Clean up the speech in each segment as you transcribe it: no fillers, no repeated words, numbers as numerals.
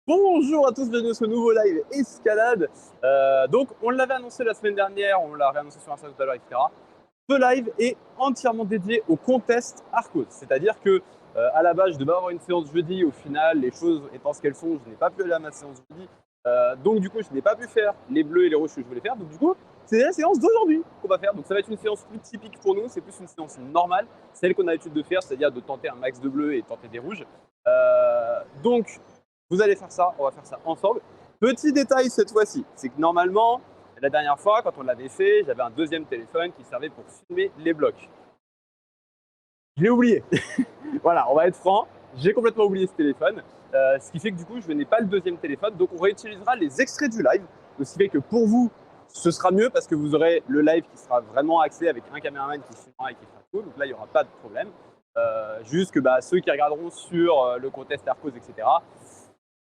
Bonjour à tous, bienvenue sur ce nouveau live escalade. Donc, on l'avait annoncé la semaine dernière, on l'a réannoncé sur Insta tout à l'heure, etc. Ce live est entièrement dédié au contest Arcos. C'est-à-dire que, à la base, je devais avoir une séance jeudi. Au final, les choses étant ce qu'elles sont, je n'ai pas pu aller à ma séance jeudi. Donc, du coup, je n'ai pas pu faire les bleus et les rouges que je voulais faire. Donc, du coup, c'est la séance d'aujourd'hui qu'on va faire. Donc, ça va être une séance plus typique pour nous. C'est plus une séance normale, celle qu'on a l'habitude de faire, c'est-à-dire de tenter un max de bleus et de tenter des rouges. Donc, vous allez faire ça, on va faire ça ensemble. Petit détail cette fois-ci, c'est que normalement, la dernière fois, quand on l'avait fait, j'avais un deuxième téléphone qui servait pour filmer les blocs. Je l'ai oublié. Voilà, on va être franc, j'ai complètement oublié ce téléphone. Ce qui fait que du coup, je n'ai pas le deuxième téléphone. Donc, on réutilisera les extraits du live. Ce qui fait que pour vous, ce sera mieux parce que vous aurez le live qui sera vraiment axé avec un caméraman qui filmera et qui fera tout. Donc là, il n'y aura pas de problème. Juste que ceux qui regarderont sur le contest Aircos, etc.,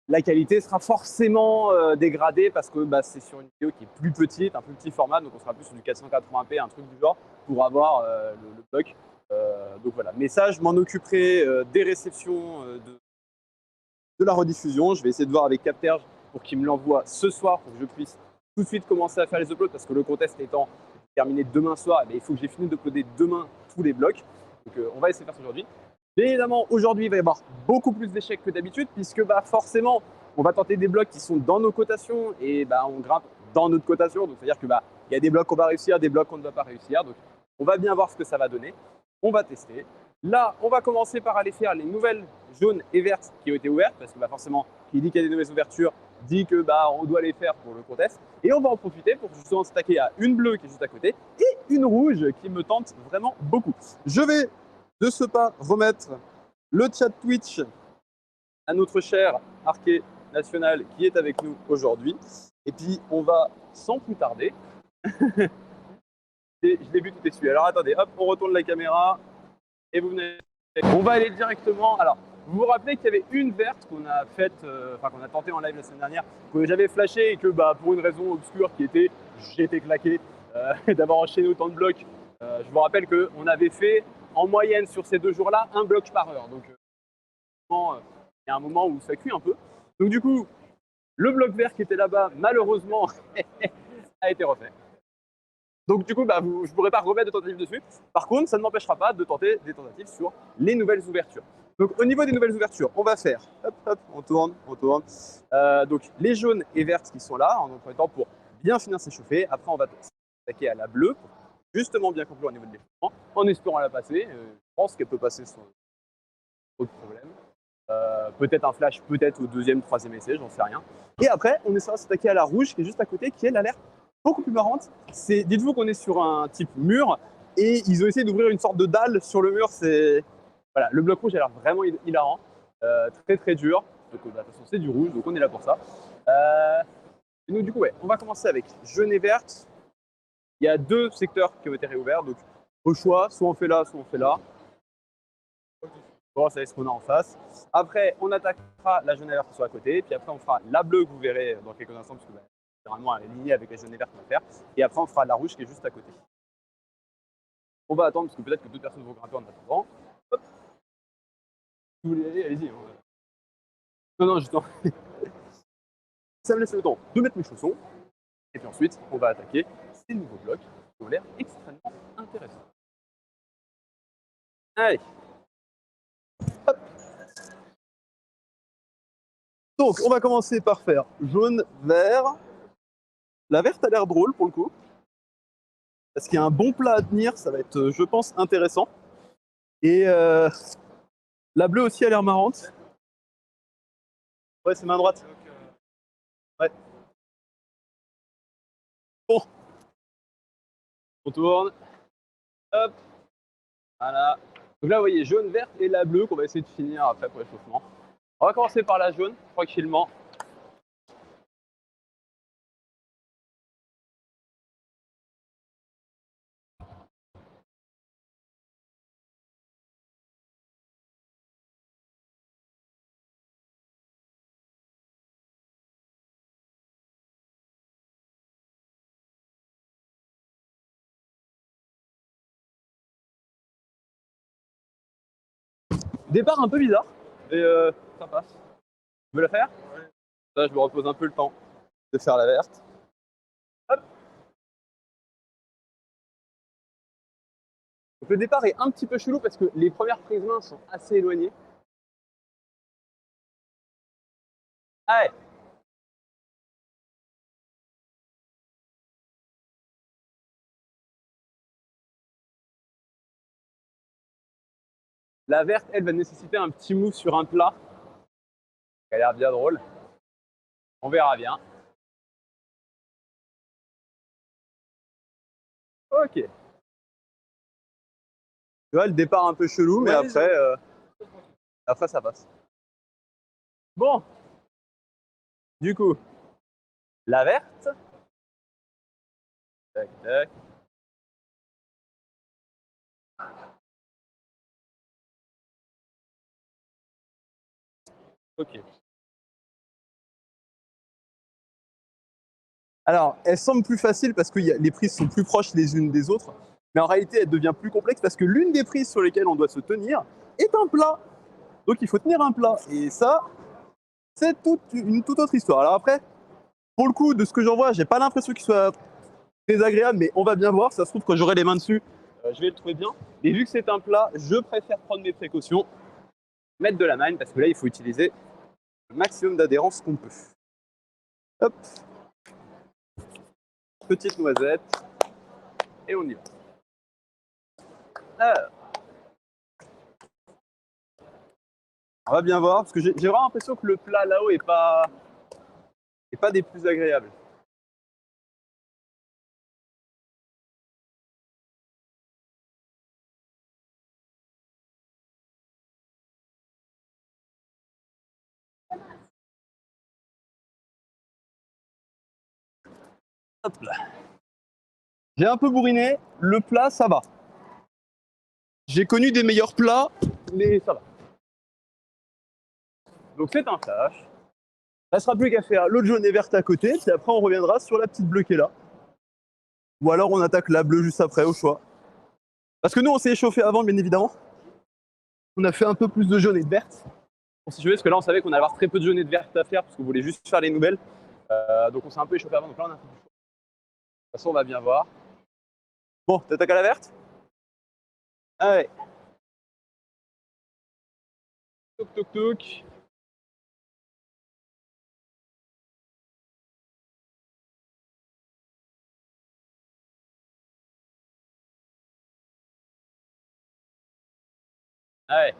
la qualité sera forcément dégradée parce que c'est sur une vidéo qui est plus petite, un plus petit format, donc on sera plus sur du 480p, un truc du genre, pour avoir le bloc. Donc voilà, mais ça, je m'en occuperai des réceptions de la rediffusion. Je vais essayer de voir avec Capterge pour qu'il me l'envoie ce soir pour que je puisse tout de suite commencer à faire les uploads parce que le contest étant terminé demain soir, il faut que j'ai fini d'uploader demain tous les blocs. Donc on va essayer de faire ça aujourd'hui. Bien évidemment, aujourd'hui, il va y avoir beaucoup plus d'échecs que d'habitude puisque forcément, on va tenter des blocs qui sont dans nos cotations et on grimpe dans notre cotation. Donc c'est-à-dire que il y a des blocs qu'on va réussir, des blocs qu'on ne va pas réussir. Donc on va bien voir ce que ça va donner. On va tester. Là, on va commencer par aller faire les nouvelles jaunes et vertes qui ont été ouvertes, parce que forcément, qui dit qu'il y a des nouvelles ouvertures, dit que on doit les faire pour le contest. Et on va en profiter pour justement s'attaquer à une bleue qui est juste à côté et une rouge qui me tente vraiment beaucoup. Je vais de ce pas remettre le chat Twitch à notre cher Arquet National qui est avec nous aujourd'hui. Et puis, on va sans plus tarder. Et je l'ai vu, tout est suivi. Alors attendez, hop, on retourne la caméra et vous venez. On va aller directement. Alors, vous vous rappelez qu'il y avait une verte qu'on a faite, qu'on a tenté en live la semaine dernière, que j'avais flashé et que pour une raison obscure qui était j'étais claqué d'avoir enchaîné autant de blocs. Je vous rappelle qu'on avait fait en moyenne sur ces 2 jours-là un bloc par heure. Donc, il y a un moment où ça cuit un peu. Donc, du coup, le bloc vert qui était là-bas, malheureusement, a été refait. Donc du coup, je ne pourrais pas remettre de tentatives dessus. Par contre, ça ne m'empêchera pas de tenter des tentatives sur les nouvelles ouvertures. Donc au niveau des nouvelles ouvertures, on va faire, hop, hop, on tourne, on tourne. Donc les jaunes et vertes qui sont là, en premier temps pour bien finir s'échauffer. Après, on va s'attaquer à la bleue pour justement bien conclure au niveau de l'échauffement, en espérant la passer. Je pense qu'elle peut passer sans autre problème. Peut-être un flash, peut-être au deuxième, troisième essai, j'en sais rien. Et après, on essaiera de s'attaquer à la rouge qui est juste à côté, qui elle a l'air beaucoup plus marrante. Dites-vous qu'on est sur un type mur et ils ont essayé d'ouvrir une sorte de dalle sur le mur. Voilà, le bloc rouge a l'air vraiment hilarant, très très dur. Donc de toute façon c'est du rouge, donc on est là pour ça. Et donc du coup on va commencer avec jaune et verte. Il y a 2 secteurs qui ont été réouverts, donc au choix, soit on fait là, soit on fait là. Bon, ça va ce qu'on a en face. Après, on attaquera la jaune et verte qui sont à côté. Puis après, on fera la bleue que vous verrez dans quelques instants, parce que généralement, elle est lignée avec la jaune et verte qu'on va faire. Et après, on fera la rouge qui est juste à côté. On va attendre, parce que peut-être que d'autres personnes vont grimper en attendant. Hop. Si vous voulez y aller, allez-y. Non, non, justement. Ça me laisse le temps de mettre mes chaussons. Et puis ensuite, on va attaquer ces nouveaux blocs qui ont l'air extrêmement intéressants. Allez. Hop. Donc, on va commencer par faire jaune, vert. La verte a l'air drôle pour le coup. Parce qu'il y a un bon plat à tenir, ça va être, je pense, intéressant. Et la bleue aussi a l'air marrante. Ouais, c'est main droite. Ouais. Bon, on tourne. Hop. Voilà. Donc là, vous voyez, jaune, verte et la bleue qu'on va essayer de finir après pour l'échauffement. On va commencer par la jaune, tranquillement. Départ un peu bizarre, mais ça passe. Tu veux la faire? Ça, je me repose un peu le temps de faire la verte. Hop. Donc le départ est un petit peu chelou parce que les premières prises main sont assez éloignées. Ah ouais. La verte, elle, va nécessiter un petit move sur un plat. Ça a l'air bien drôle. On verra bien. Ok. Tu vois, le départ un peu chelou, mais après ça passe. Bon. Du coup, la verte. Tac, tac. Ok. Alors, elle semble plus facile parce que les prises sont plus proches les unes des autres, mais en réalité, elle devient plus complexe parce que l'une des prises sur lesquelles on doit se tenir est un plat. Donc, il faut tenir un plat. Et ça, c'est une toute autre histoire. Alors après, pour le coup, de ce que j'en vois, j'ai pas l'impression qu'il soit très agréable, mais on va bien voir. Ça se trouve, quand j'aurai les mains dessus, je vais le trouver bien. Et vu que c'est un plat, je préfère prendre mes précautions, mettre de la manne, parce que là, il faut utiliser le maximum d'adhérence qu'on peut. Hop, petite noisette, et on y va. Alors, on va bien voir, parce que j'ai vraiment l'impression que le plat là-haut est pas des plus agréables. Hop là. J'ai un peu bourriné, le plat, ça va. J'ai connu des meilleurs plats, mais ça va. Donc c'est un flash. Il ne restera plus qu'à faire l'autre jaune et verte à côté, puis après on reviendra sur la petite bleue qui est là. Ou alors on attaque la bleue juste après, au choix. Parce que nous on s'est échauffé avant, bien évidemment. On a fait un peu plus de jaune et de verte. Pour s'échauffer, parce que là on savait qu'on allait avoir très peu de jaune et de verte à faire, parce qu'on voulait juste faire les nouvelles. Donc on s'est un peu échauffé avant, donc là on a fait du chaud. De toute façon on va bien voir. Bon, t'attaques à la verte? Allez. Toc toc toc. Allez.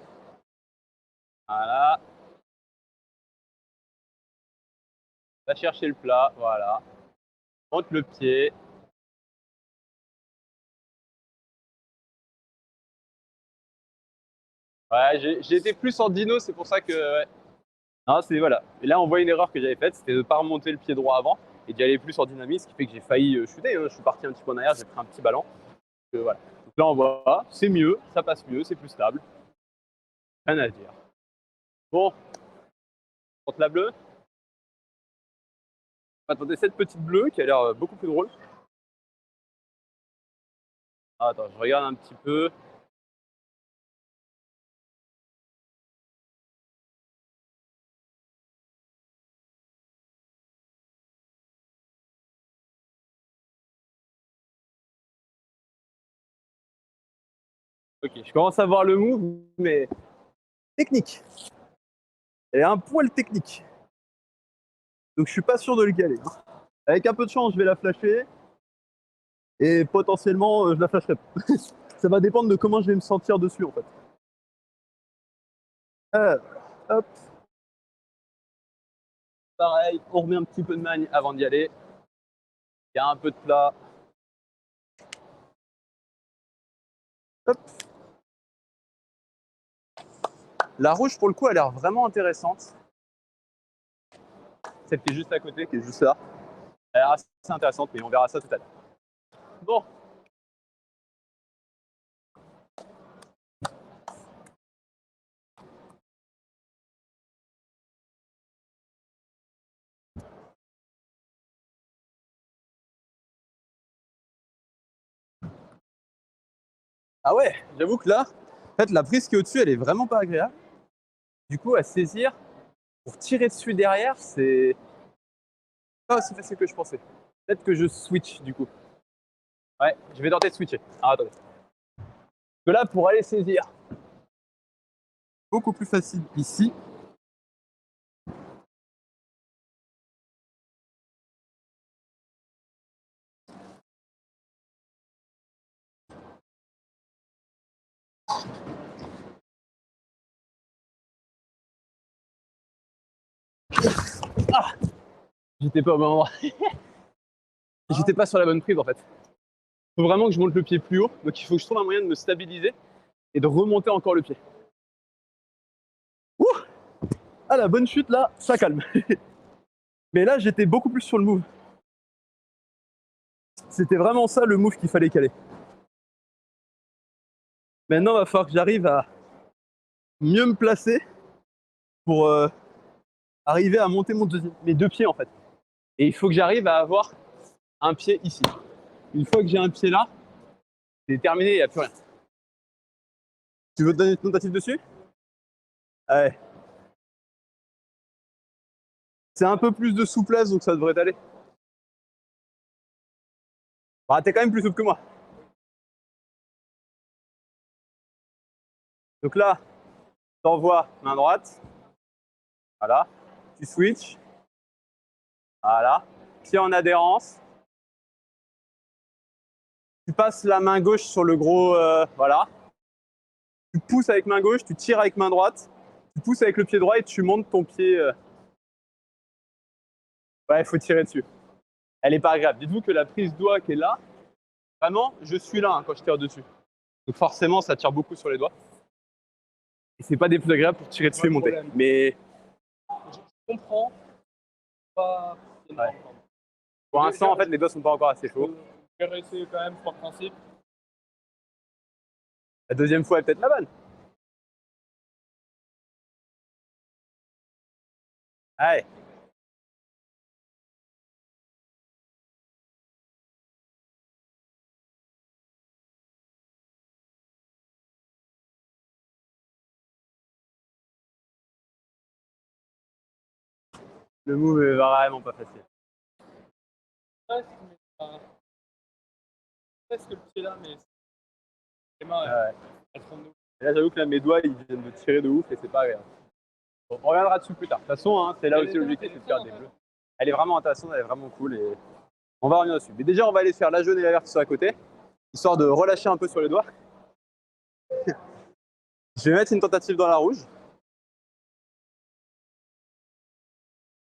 Voilà. Va chercher le plat, voilà. Monte le pied. Ouais, j'ai été plus en dino, c'est pour ça que. Ouais. Non, c'est voilà. Et là, on voit une erreur que j'avais faite, c'était de ne pas remonter le pied droit avant et d'y aller plus en dynamisme, ce qui fait que j'ai failli chuter. Hein. Je suis parti un petit peu en arrière, j'ai pris un petit ballon. Voilà. Donc là, on voit, c'est mieux, ça passe mieux, c'est plus stable. Rien à dire. Bon, contre la bleue. On va tenter cette petite bleue qui a l'air beaucoup plus drôle. Ah, attends, je regarde un petit peu. Ok, je commence à voir le move, mais technique. Elle est un poil technique. Donc je suis pas sûr de le caler. Avec un peu de chance, je vais la flasher. Et potentiellement, je la flasherai pas. Ça va dépendre de comment je vais me sentir dessus en fait. Hop. Pareil, on remet un petit peu de magne avant d'y aller. Il y a un peu de plat. Hop. La rouge, pour le coup, a l'air vraiment intéressante. Celle qui est juste à côté, qui est juste là. Elle a l'air assez intéressante, mais on verra ça tout à l'heure. Bon. Ah ouais, j'avoue que là, en fait, la prise qui est au-dessus, elle est vraiment pas agréable. Du coup, à saisir, pour tirer dessus derrière, c'est pas aussi facile que je pensais. Peut-être que je switch du coup. Ouais, je vais tenter de switcher. Alors attendez. Parce que là, pour aller saisir, beaucoup plus facile ici. Ah, j'étais pas au bon endroit. J'étais pas sur la bonne prise en fait. Il faut vraiment que je monte le pied plus haut. Donc il faut que je trouve un moyen de me stabiliser et de remonter encore le pied. Ouh, ah, la bonne chute là, ça calme. Mais là, j'étais beaucoup plus sur le move. C'était vraiment ça le move qu'il fallait caler. Maintenant, il va falloir que j'arrive à mieux me placer pour arriver à monter mes deux pieds en fait. Et il faut que j'arrive à avoir un pied ici. Une fois que j'ai un pied là, c'est terminé, il n'y a plus rien. Tu veux te donner une tentative dessus? Ouais. C'est un peu plus de souplesse, donc ça devrait aller. Bah, t'es quand même plus souple que moi. Donc là, t'envoies main droite. Voilà. Tu switches. Voilà. Pied en adhérence. Tu passes la main gauche sur le gros. Voilà. Tu pousses avec main gauche, tu tires avec main droite. Tu pousses avec le pied droit et tu montes ton pied. Ouais, il faut tirer dessus. Elle n'est pas agréable. Dites-vous que la prise doigt qui est là, vraiment, je suis là hein, quand je tire dessus. Donc forcément, ça tire beaucoup sur les doigts. Et c'est pas des plus agréables pour tirer dessus et monter. Mais je comprends pas. Ouais. Pour l'instant, en fait, les doigts sont pas encore assez chauds. Je vais réessayer quand même par principe. La deuxième fois est peut-être la bonne. Allez. Le move est vraiment pas facile. Presque le pied là, mais les mains, elles font de nous. Et là, j'avoue que là, mes doigts, ils viennent de tirer de ouf et c'est pas agréable. Bon, on reviendra dessus plus tard. De toute façon, hein, c'est là aussi l'objectif, c'est de faire des bleus. Elle est vraiment intéressante, elle est vraiment cool et on va revenir dessus. Mais déjà, on va aller faire la jaune et la verte qui sont à côté, histoire de relâcher un peu sur les doigts. Je vais mettre une tentative dans la rouge.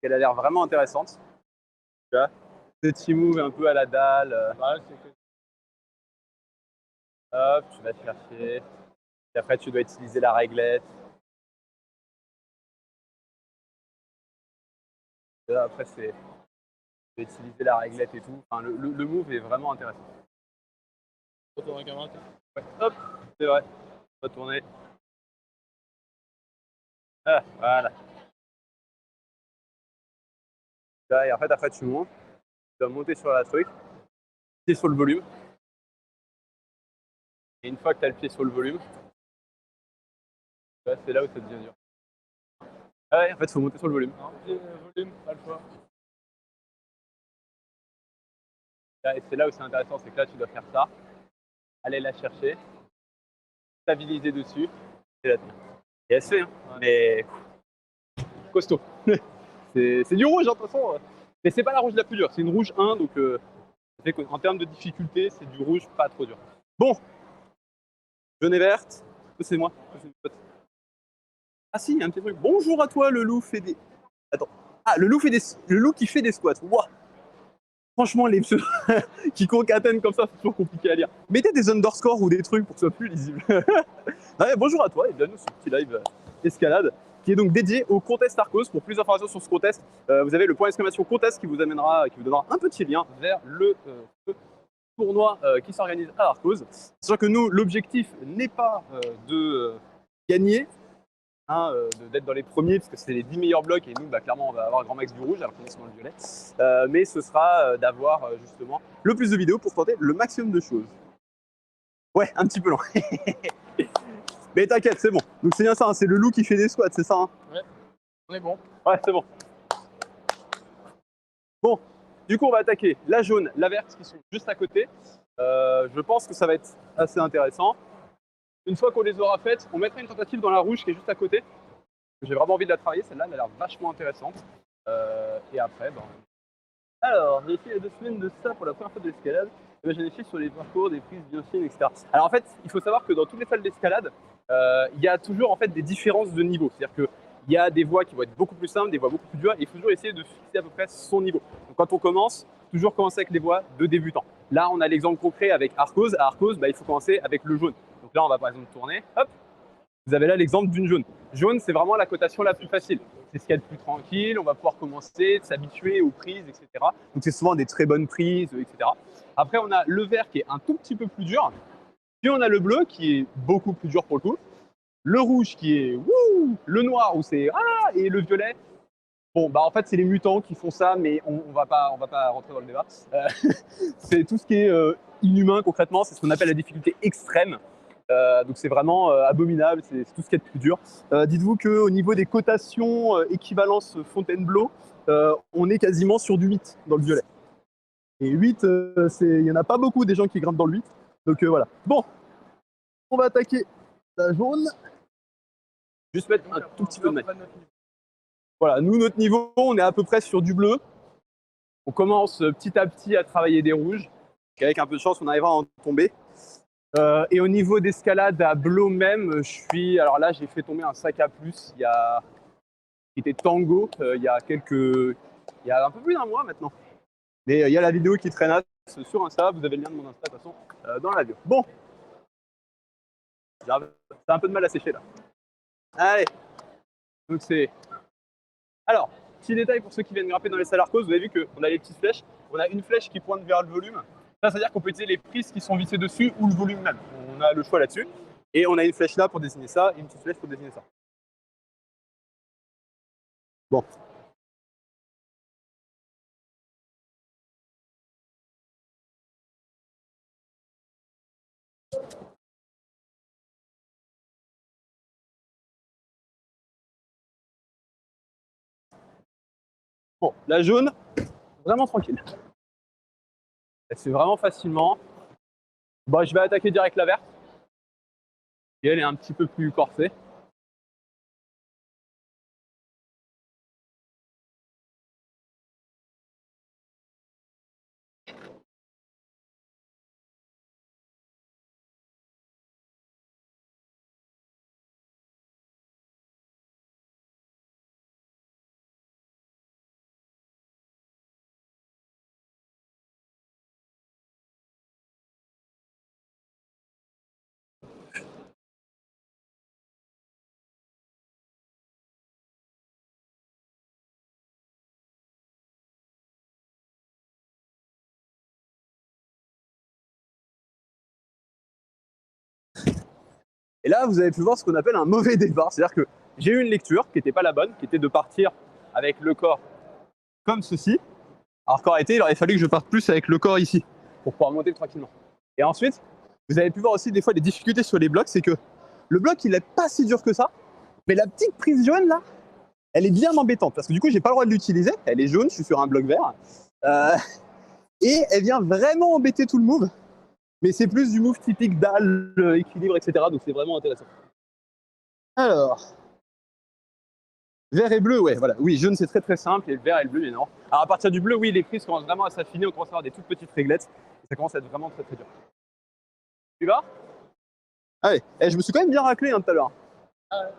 Elle a l'air vraiment intéressante. Tu vois, petit move un peu à la dalle. Ouais, c'est que... Hop, tu vas chercher. Et après, tu dois utiliser la réglette. Et là, après, c'est utiliser la réglette et tout. Enfin, le move est vraiment intéressant. Retourne la caméra. Ouais. Hop, c'est vrai. On va tourner. Ah, voilà. Là, et en fait, après, tu montes. Tu dois monter sur la truc. Pied sur le volume. Et une fois que tu as le pied sur le volume, c'est là où ça devient dur. Ah ouais, en fait, il faut monter sur le volume. Non, volume, pas le choix. Et c'est là où c'est intéressant, c'est que là, tu dois faire ça. Aller la chercher. Stabiliser dessus. Et la tenir. Et elle se fait, hein. Ouais. Mais costaud. c'est du rouge, hein, de toute façon. Mais c'est pas la rouge la plus dure. C'est une rouge 1, donc en termes de difficulté, c'est du rouge pas trop dur. Bon. Jaune et verte. C'est moi. Ah si, il y a un petit truc. Bonjour à toi, le loup fait des... Attends. Ah, le loup qui fait des squats. Waouh. Franchement, les pseudos qui concatenent comme ça, c'est toujours compliqué à lire. Mettez des underscores ou des trucs pour que ce soit plus lisible. Ouais, bonjour à toi et bienvenue sur ce petit live escalade qui est donc dédié au contest Arcos. Pour plus d'informations sur ce contest, vous avez le point d'exclamation contest qui vous donnera un petit lien vers le tournoi qui s'organise à Arcos. Sachant que nous, l'objectif n'est pas de gagner, hein, d'être dans les premiers, parce que c'est les 10 meilleurs blocs, et nous, bah, clairement, on va avoir un grand max du rouge, alors qu'on est dans le violet. Mais ce sera d'avoir justement le plus de vidéos pour tenter le maximum de choses. Ouais, un petit peu long. Mais t'inquiète, c'est bon. Donc c'est bien ça, hein, c'est le loup qui fait des squats, c'est ça hein? Ouais. On est bon. Ouais, c'est bon. Bon, du coup, on va attaquer la jaune, la verte qui sont juste à côté. Je pense que ça va être assez intéressant. Une fois qu'on les aura faites, on mettra une tentative dans la rouge qui est juste à côté. J'ai vraiment envie de la travailler, celle-là, elle a l'air vachement intéressante. Et après, ben... Alors, j'ai fait il y a 2 semaines de ça pour la première fois de l'escalade. J'ai essayé sur les parcours, des prises bien fines, etc. Alors en fait, il faut savoir que dans toutes les salles d'escalade, il y a toujours en fait des différences de niveau. C'est-à-dire qu'il y a des voies qui vont être beaucoup plus simples, des voies beaucoup plus dures, et il faut toujours essayer de fixer à peu près son niveau. Donc quand on commence, toujours commencer avec les voies de débutants. Là, on a l'exemple concret avec Arcos. À Arcos, bah, il faut commencer avec le jaune. Donc là, on va par exemple tourner, hop, vous avez là l'exemple d'une jaune. Jaune, c'est vraiment la cotation la plus facile. C'est ce qu'il y a de plus tranquille, on va pouvoir commencer, s'habituer aux prises, etc. Donc c'est souvent des très bonnes prises, etc. Après, on a le vert qui est un tout petit peu plus dur. Puis on a le bleu qui est beaucoup plus dur pour le coup. Le rouge qui est wouh, le noir où c'est ah, et le violet. Bon, bah en fait, c'est les mutants qui font ça, mais on va pas rentrer dans le débat. C'est tout ce qui est inhumain concrètement, c'est ce qu'on appelle la difficulté extrême. Donc c'est vraiment abominable, c'est tout ce qui est de plus dur. Dites-vous qu'au niveau des cotations équivalence Fontainebleau, on est quasiment sur du 8 dans le violet. Et 8, il n'y en a pas beaucoup des gens qui grimpent dans le 8. Donc voilà. Bon, on va attaquer la jaune. Juste mettre un tout petit peu de mètre. Voilà, nous, notre niveau, on est à peu près sur du bleu. On commence petit à petit à travailler des rouges. Avec un peu de chance, on arrivera à en tomber. Et au niveau d'escalade à Blo même, je suis. Alors là, j'ai fait tomber un sac à plus qui était Tango il y a un peu plus d'un mois maintenant. Mais il y a la vidéo qui traînasse sur Insta. Vous avez le lien de mon Insta de toute façon dans la bio. Bon, ça a un peu de mal à sécher là. Allez. Donc c'est. Alors, petit détail pour ceux qui viennent grimper dans les salles Arcos, vous avez vu qu'on a les petites flèches. On a une flèche qui pointe vers le volume. Ça, c'est-à-dire qu'on peut utiliser les prises qui sont vissées dessus ou le volume même. On a le choix là-dessus. Et on a une flèche là pour désigner ça et une petite flèche pour désigner ça. Bon. Bon, la jaune, vraiment tranquille. Elle se fait vraiment facilement. Bon, je vais attaquer direct la verte. Et elle est un petit peu plus corsée. Et là, vous avez pu voir ce qu'on appelle un mauvais départ. C'est-à-dire que j'ai eu une lecture qui n'était pas la bonne, qui était de partir avec le corps comme ceci. Alors qu'en réalité, il aurait fallu que je parte plus avec le corps ici, pour pouvoir monter tranquillement. Et ensuite, vous avez pu voir aussi des fois des difficultés sur les blocs, c'est que le bloc, il n'est pas si dur que ça, mais la petite prise jaune, là, elle est bien embêtante, parce que du coup, j'ai pas le droit de l'utiliser, elle est jaune, je suis sur un bloc vert, et elle vient vraiment embêter tout le move, mais c'est plus du move typique dalle, équilibre, etc., donc c'est vraiment intéressant. Alors, vert et bleu, ouais, voilà. Oui, jaune, c'est très très simple, et le vert et le bleu, énorme. Alors à partir du bleu, oui, les prises commencent vraiment à s'affiner, on commence à avoir des toutes petites réglettes, et ça commence à être vraiment très très dur. Tu vas? Allez, je me suis quand même bien raclé tout à l'heure. Ah ouais.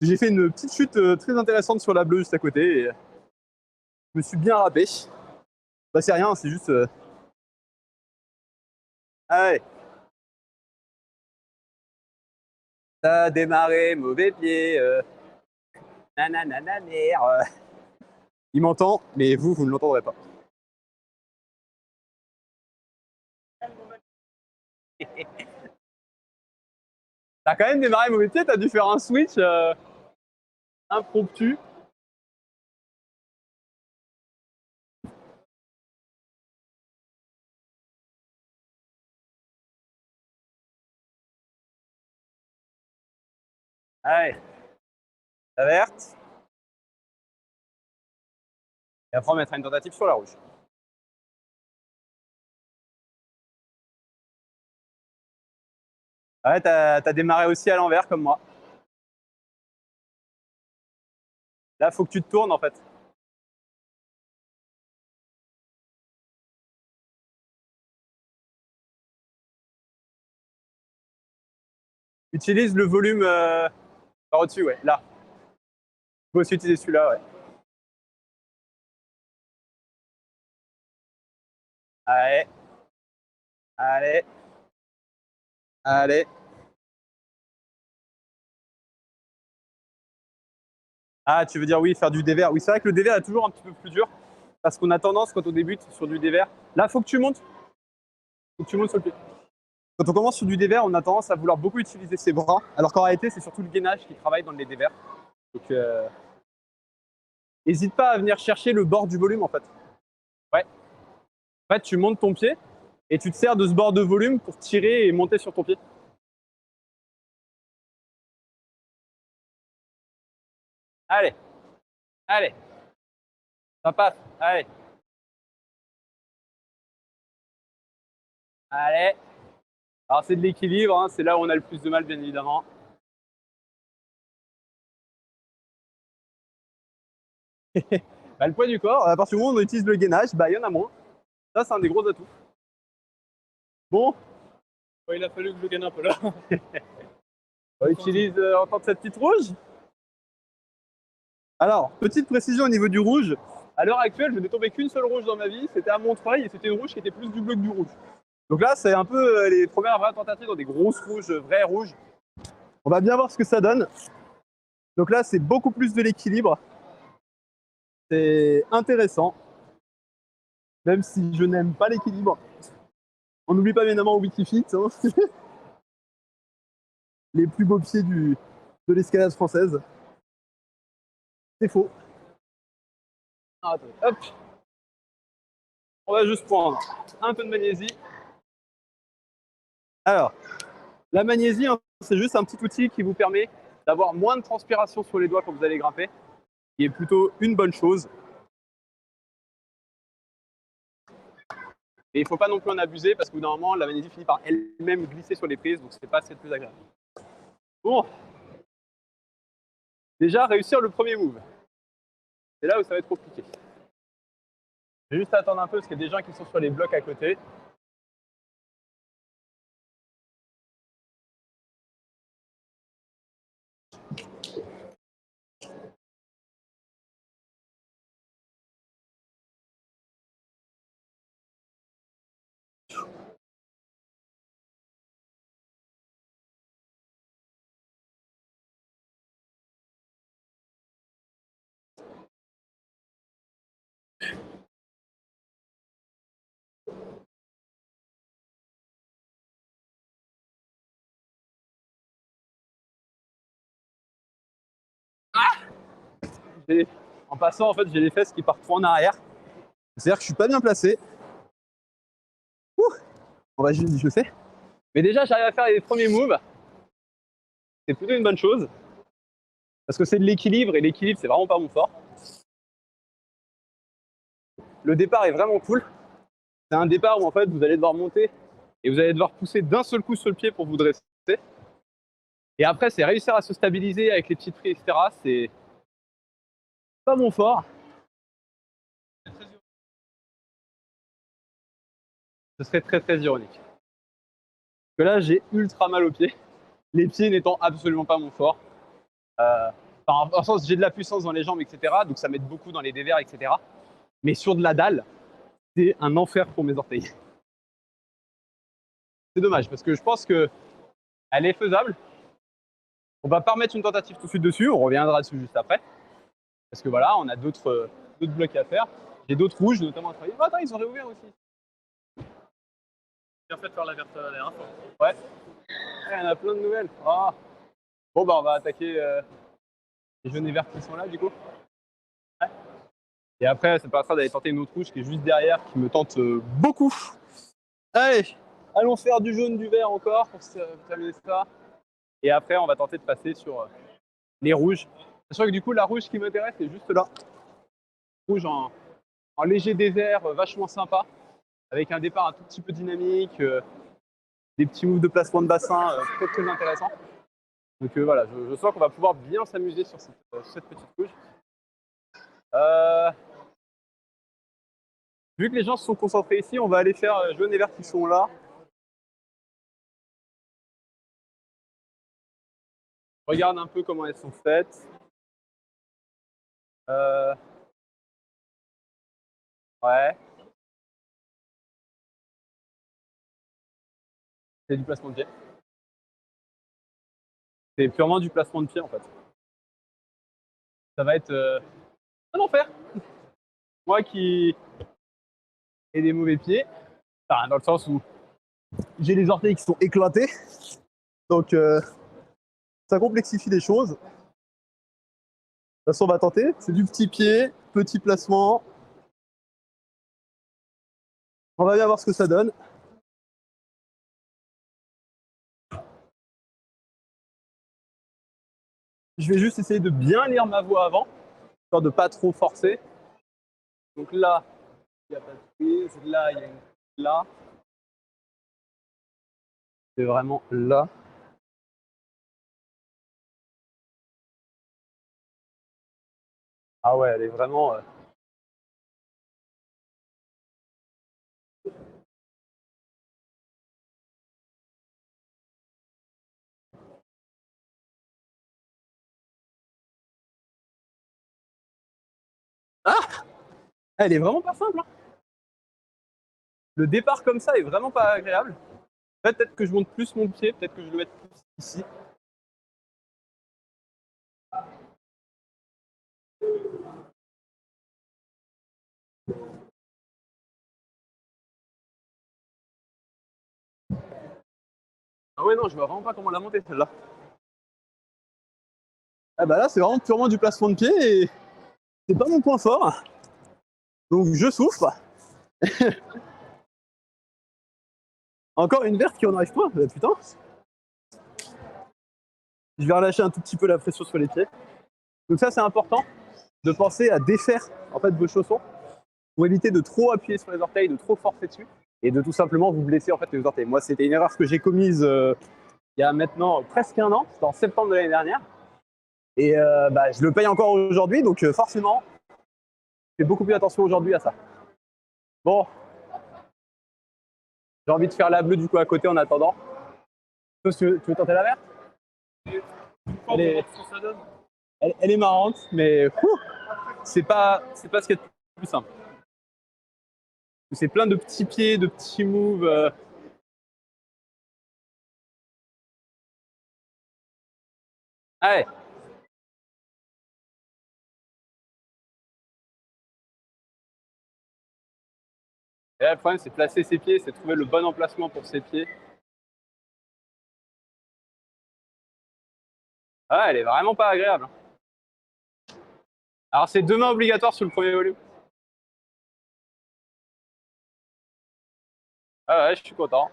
J'ai fait une petite chute très intéressante sur la bleue juste à côté, et je me suis bien râpé. Bah c'est rien, c'est juste... Allez. Ça a démarré, mauvais pied. Nanana, merde. Il m'entend, mais vous ne l'entendrez pas. T'as quand même démarré mauvais pied, t'as dû faire un switch impromptu. Allez, la verte. Et après, on mettra une tentative sur la rouge. Ouais, t'as démarré aussi à l'envers comme moi. Là, faut que tu te tournes en fait. Utilise le volume par au-dessus, ouais, là. Il faut aussi utiliser celui-là, ouais. Allez. Allez. Allez. Ah, tu veux dire oui, faire du dévers. Oui, c'est vrai que le dévers est toujours un petit peu plus dur parce qu'on a tendance, quand on débute sur du dévers, là, faut que tu montes. Faut que tu montes sur le pied. Quand on commence sur du dévers, on a tendance à vouloir beaucoup utiliser ses bras, alors qu'en réalité, c'est surtout le gainage qui travaille dans les dévers. Donc, n'hésite pas à venir chercher le bord du volume, en fait. Ouais. En fait, tu montes ton pied et tu te sers de ce bord de volume pour tirer et monter sur ton pied. Allez. Allez. Ça passe. Allez. Allez. Alors, c'est de l'équilibre, hein. C'est là où on a le plus de mal, bien évidemment. Bah, le poids du corps, à partir du moment où on utilise le gainage, bah, il y en a moins. Ça, c'est un des gros atouts. Bon. Ouais, il a fallu que je gagne un peu là. On utilise encore cette petite rouge. Alors, petite précision au niveau du rouge. À l'heure actuelle, je n'ai tombé qu'une seule rouge dans ma vie. C'était à Montreuil et c'était une rouge qui était plus du bleu que du rouge. Donc là, c'est un peu les premières vraies tentatives dans des grosses rouges, vraies rouges. On va bien voir ce que ça donne. Donc là, c'est beaucoup plus de l'équilibre. C'est intéressant. Même si je n'aime pas l'équilibre. On n'oublie pas évidemment Wikifit, hein. Les plus beaux pieds de l'escalade française. C'est faux. Ah, hop. On va juste prendre un peu de magnésie. Alors, la magnésie, hein, c'est juste un petit outil qui vous permet d'avoir moins de transpiration sur les doigts quand vous allez grimper, qui est plutôt une bonne chose. Et il ne faut pas non plus en abuser parce que normalement, la magnésie finit par elle-même glisser sur les prises, donc c'est pas ce qui est le plus agréable. Bon. Déjà, réussir le premier move. C'est là où ça va être compliqué. Je vais juste attendre un peu parce qu'il y a des gens qui sont sur les blocs à côté. En passant, en fait, j'ai les fesses qui partent trop en arrière. C'est-à-dire que je suis pas bien placé. Ouh, je sais. Mais déjà, j'arrive à faire les premiers moves. C'est plutôt une bonne chose. Parce que c'est de l'équilibre et l'équilibre, c'est vraiment pas mon fort. Le départ est vraiment cool. C'est un départ où en fait, vous allez devoir monter et vous allez devoir pousser d'un seul coup sur le pied pour vous dresser. Et après, c'est réussir à se stabiliser avec les petites prises, etc. C'est pas mon fort. Ce serait très très ironique. Parce que là, j'ai ultra mal aux pieds. Les pieds n'étant absolument pas mon fort. Enfin, en sens, j'ai de la puissance dans les jambes, etc. Donc ça m'aide beaucoup dans les dévers, etc. Mais sur de la dalle, c'est un enfer pour mes orteils. C'est dommage parce que je pense qu'elle est faisable. On va pas remettre une tentative tout de suite dessus, on reviendra dessus juste après. Parce que voilà, on a d'autres blocs à faire. J'ai d'autres rouges, notamment à travailler. Oh, attends, ils ont réouvert aussi. Bien fait de faire la verte la dernière fois. Ouais. Il y en a plein de nouvelles. Oh. Bon, bah, on va attaquer les jaunes et verts qui sont là, du coup. Ouais. Et après, c'est pas grave d'aller tenter une autre rouge qui est juste derrière, qui me tente beaucoup. Allez, allons faire du jaune, du vert encore pour terminer ça. Et après, on va tenter de passer sur les rouges. Sachant que du coup, la rouge qui m'intéresse, c'est juste là. Rouge en en léger désert, vachement sympa, avec un départ un tout petit peu dynamique, des petits moves de placement de bassin très très intéressants. Donc voilà, je sens qu'on va pouvoir bien s'amuser sur cette petite couche. Vu que les gens se sont concentrés ici, on va aller faire jaune et vert qui sont là. Regarde un peu comment elles sont faites. Ouais. C'est du placement de pied. C'est purement du placement de pied en fait. Ça va être un enfer. Moi qui ai des mauvais pieds, enfin, dans le sens où j'ai les orteils qui sont éclatés, donc ça complexifie les choses. De toute façon, on va tenter. C'est du petit pied, petit placement. On va bien voir ce que ça donne. Je vais juste essayer de bien lire ma voix avant, histoire de pas trop forcer. Donc là, il n'y a pas de prise. Là, il y a une là. C'est vraiment là. Ah ouais, elle est vraiment. Ah, elle est vraiment pas simple. Hein. Le départ comme ça est vraiment pas agréable. Peut-être que je monte plus mon pied, peut-être que je le mette plus ici. Ah ouais, non, je vois vraiment pas comment la monter celle-là. Ah bah là, c'est vraiment purement du placement de pied et c'est pas mon point fort. Donc je souffre. Encore une verte qui en arrive pas. Bah, putain. Je vais relâcher un tout petit peu la pression sur les pieds. Donc ça, c'est important de penser à défaire en fait vos chaussons pour éviter de trop appuyer sur les orteils, de trop forcer dessus et de tout simplement vous blesser en fait les orteils. Moi, c'était une erreur que j'ai commise il y a maintenant presque un an. C'était en septembre de l'année dernière. Et bah, je le paye encore aujourd'hui, donc forcément, je fais beaucoup plus attention aujourd'hui à ça. Bon, j'ai envie de faire la bleue du coup à côté en attendant. Tu veux tenter la verte? Elle est marrante, mais c'est pas ce qu'il y a de plus simple. C'est plein de petits pieds, de petits moves. Ah ouais. Et là, le problème, c'est placer ses pieds, c'est trouver le bon emplacement pour ses pieds. Ah, elle est vraiment pas agréable. Alors, c'est 2 mains obligatoires sur le premier volume. Ah ouais, je suis content.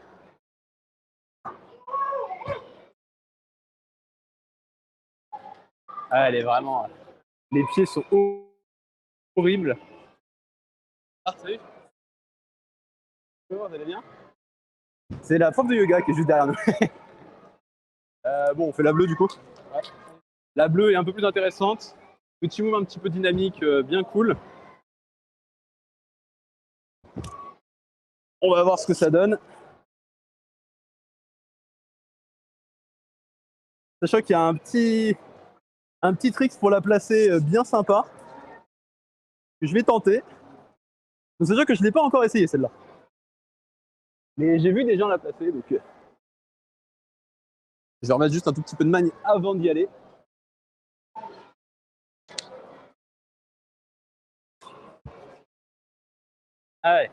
Ah, elle est vraiment. Les pieds sont horribles. Ah, salut. Vous allez bien? C'est la prof de yoga qui est juste derrière nous. Bon, on fait la bleue du coup. Ouais. La bleue est un peu plus intéressante. Petit move un petit peu dynamique, bien cool. On va voir ce que ça donne. Sachant qu'il y a un petit trick pour la placer bien sympa. Que je vais tenter. Donc, c'est sûr que je ne l'ai pas encore essayé celle-là. Mais j'ai vu des gens la placer, donc je vais remettre juste un tout petit peu de magne avant d'y aller. Ah ouais.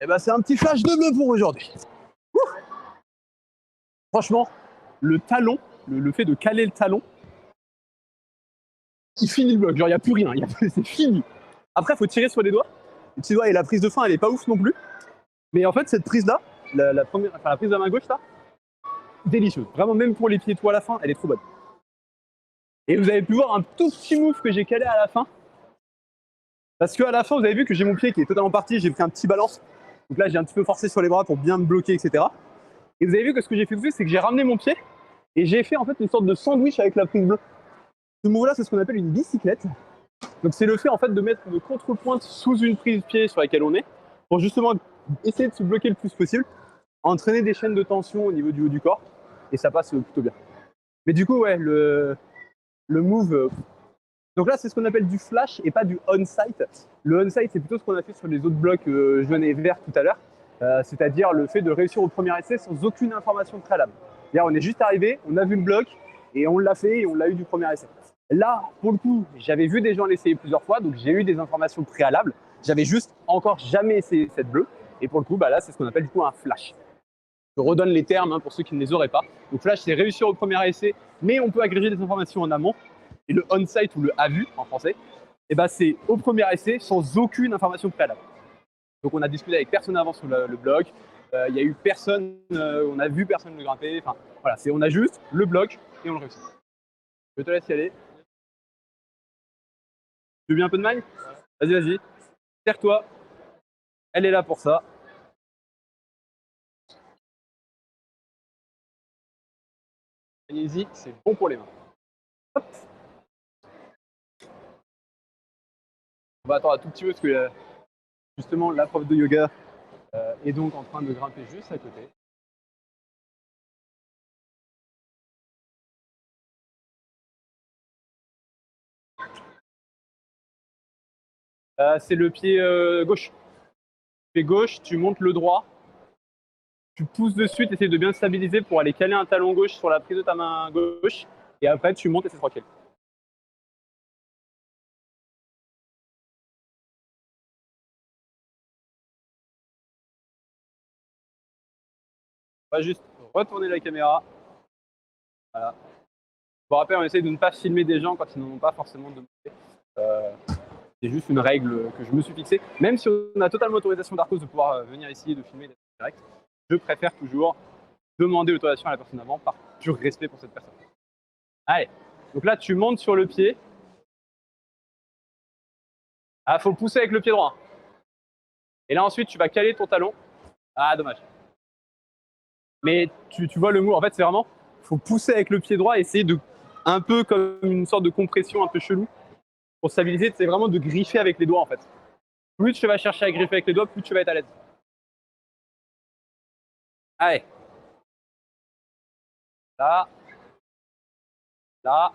Et bah c'est un petit flash de bleu pour aujourd'hui. Franchement, le talon, le fait de caler le talon, il finit le bloc. Genre, il n'y a plus rien, c'est fini. Après, il faut tirer sur les doigts. Le petit doigt et la prise de fin, elle est pas ouf non plus. Mais en fait, cette prise-là, la prise de la main gauche, là, délicieuse. Vraiment, même pour les pieds tout à la fin, elle est trop bonne. Et vous avez pu voir un tout petit move que j'ai calé à la fin. Parce qu'à la fin, vous avez vu que j'ai mon pied qui est totalement parti, j'ai pris un petit balance. Donc là, j'ai un petit peu forcé sur les bras pour bien me bloquer, etc. Et vous avez vu que ce que j'ai fait tout de suite, c'est que j'ai ramené mon pied et j'ai fait en fait une sorte de sandwich avec la prise bleue. Ce move-là, c'est ce qu'on appelle une bicyclette. Donc c'est le fait en fait de mettre une contrepointe sous une prise pied sur laquelle on est, pour justement essayer de se bloquer le plus possible, entraîner des chaînes de tension au niveau du haut du corps, et ça passe plutôt bien. Mais du coup, ouais, le move. Donc là, c'est ce qu'on appelle du flash et pas du on-site. Le on-site, c'est plutôt ce qu'on a fait sur les autres blocs jaune et vert tout à l'heure, c'est-à-dire le fait de réussir au premier essai sans aucune information préalable. C'est-à-dire, on est juste arrivé, on a vu le bloc et on l'a fait et on l'a eu du premier essai. Là, pour le coup, j'avais vu des gens l'essayer plusieurs fois, donc j'ai eu des informations préalables. J'avais juste encore jamais essayé cette bleue. Et pour le coup, bah là, c'est ce qu'on appelle du coup un flash. Je redonne les termes pour ceux qui ne les auraient pas. Donc flash, c'est réussir au premier essai, mais on peut agréger des informations en amont. Et le on-site ou le à vue en français, et bah c'est au premier essai sans aucune information préalable. Donc on a discuté avec personne avant sur le bloc. Il y a eu personne, on a vu personne le grimper. Enfin voilà, on a juste le bloc et on le réussit. Je te laisse y aller. Tu veux bien un peu de maille? Vas-y, vas-y. Serre-toi. Elle est là pour ça. Allez-y, c'est bon pour les mains. Hop. On va attendre un tout petit peu parce que justement la prof de yoga est donc en train de grimper juste à côté. C'est le pied gauche. Pied gauche, tu montes le droit, tu pousses dessus, tu essaies de bien stabiliser pour aller caler un talon gauche sur la prise de ta main gauche, et après tu montes et c'est tranquille. On va juste retourner la caméra. Voilà. Je vous rappelle, on essaie de ne pas filmer des gens quand ils n'en ont pas forcément demandé. C'est juste une règle que je me suis fixée. Même si on a totalement autorisation d'Arcos de pouvoir venir ici et de filmer direct, je préfère toujours demander l'autorisation à la personne avant par pur respect pour cette personne. Allez, donc là tu montes sur le pied. Ah, faut pousser avec le pied droit. Et là ensuite tu vas caler ton talon. Ah, dommage. Mais tu vois le mot, en fait c'est vraiment, faut pousser avec le pied droit et essayer de, un peu comme une sorte de compression un peu chelou, pour stabiliser, c'est vraiment de griffer avec les doigts en fait. Plus tu vas chercher à griffer avec les doigts, plus tu vas être à l'aise. Allez. Là. Là.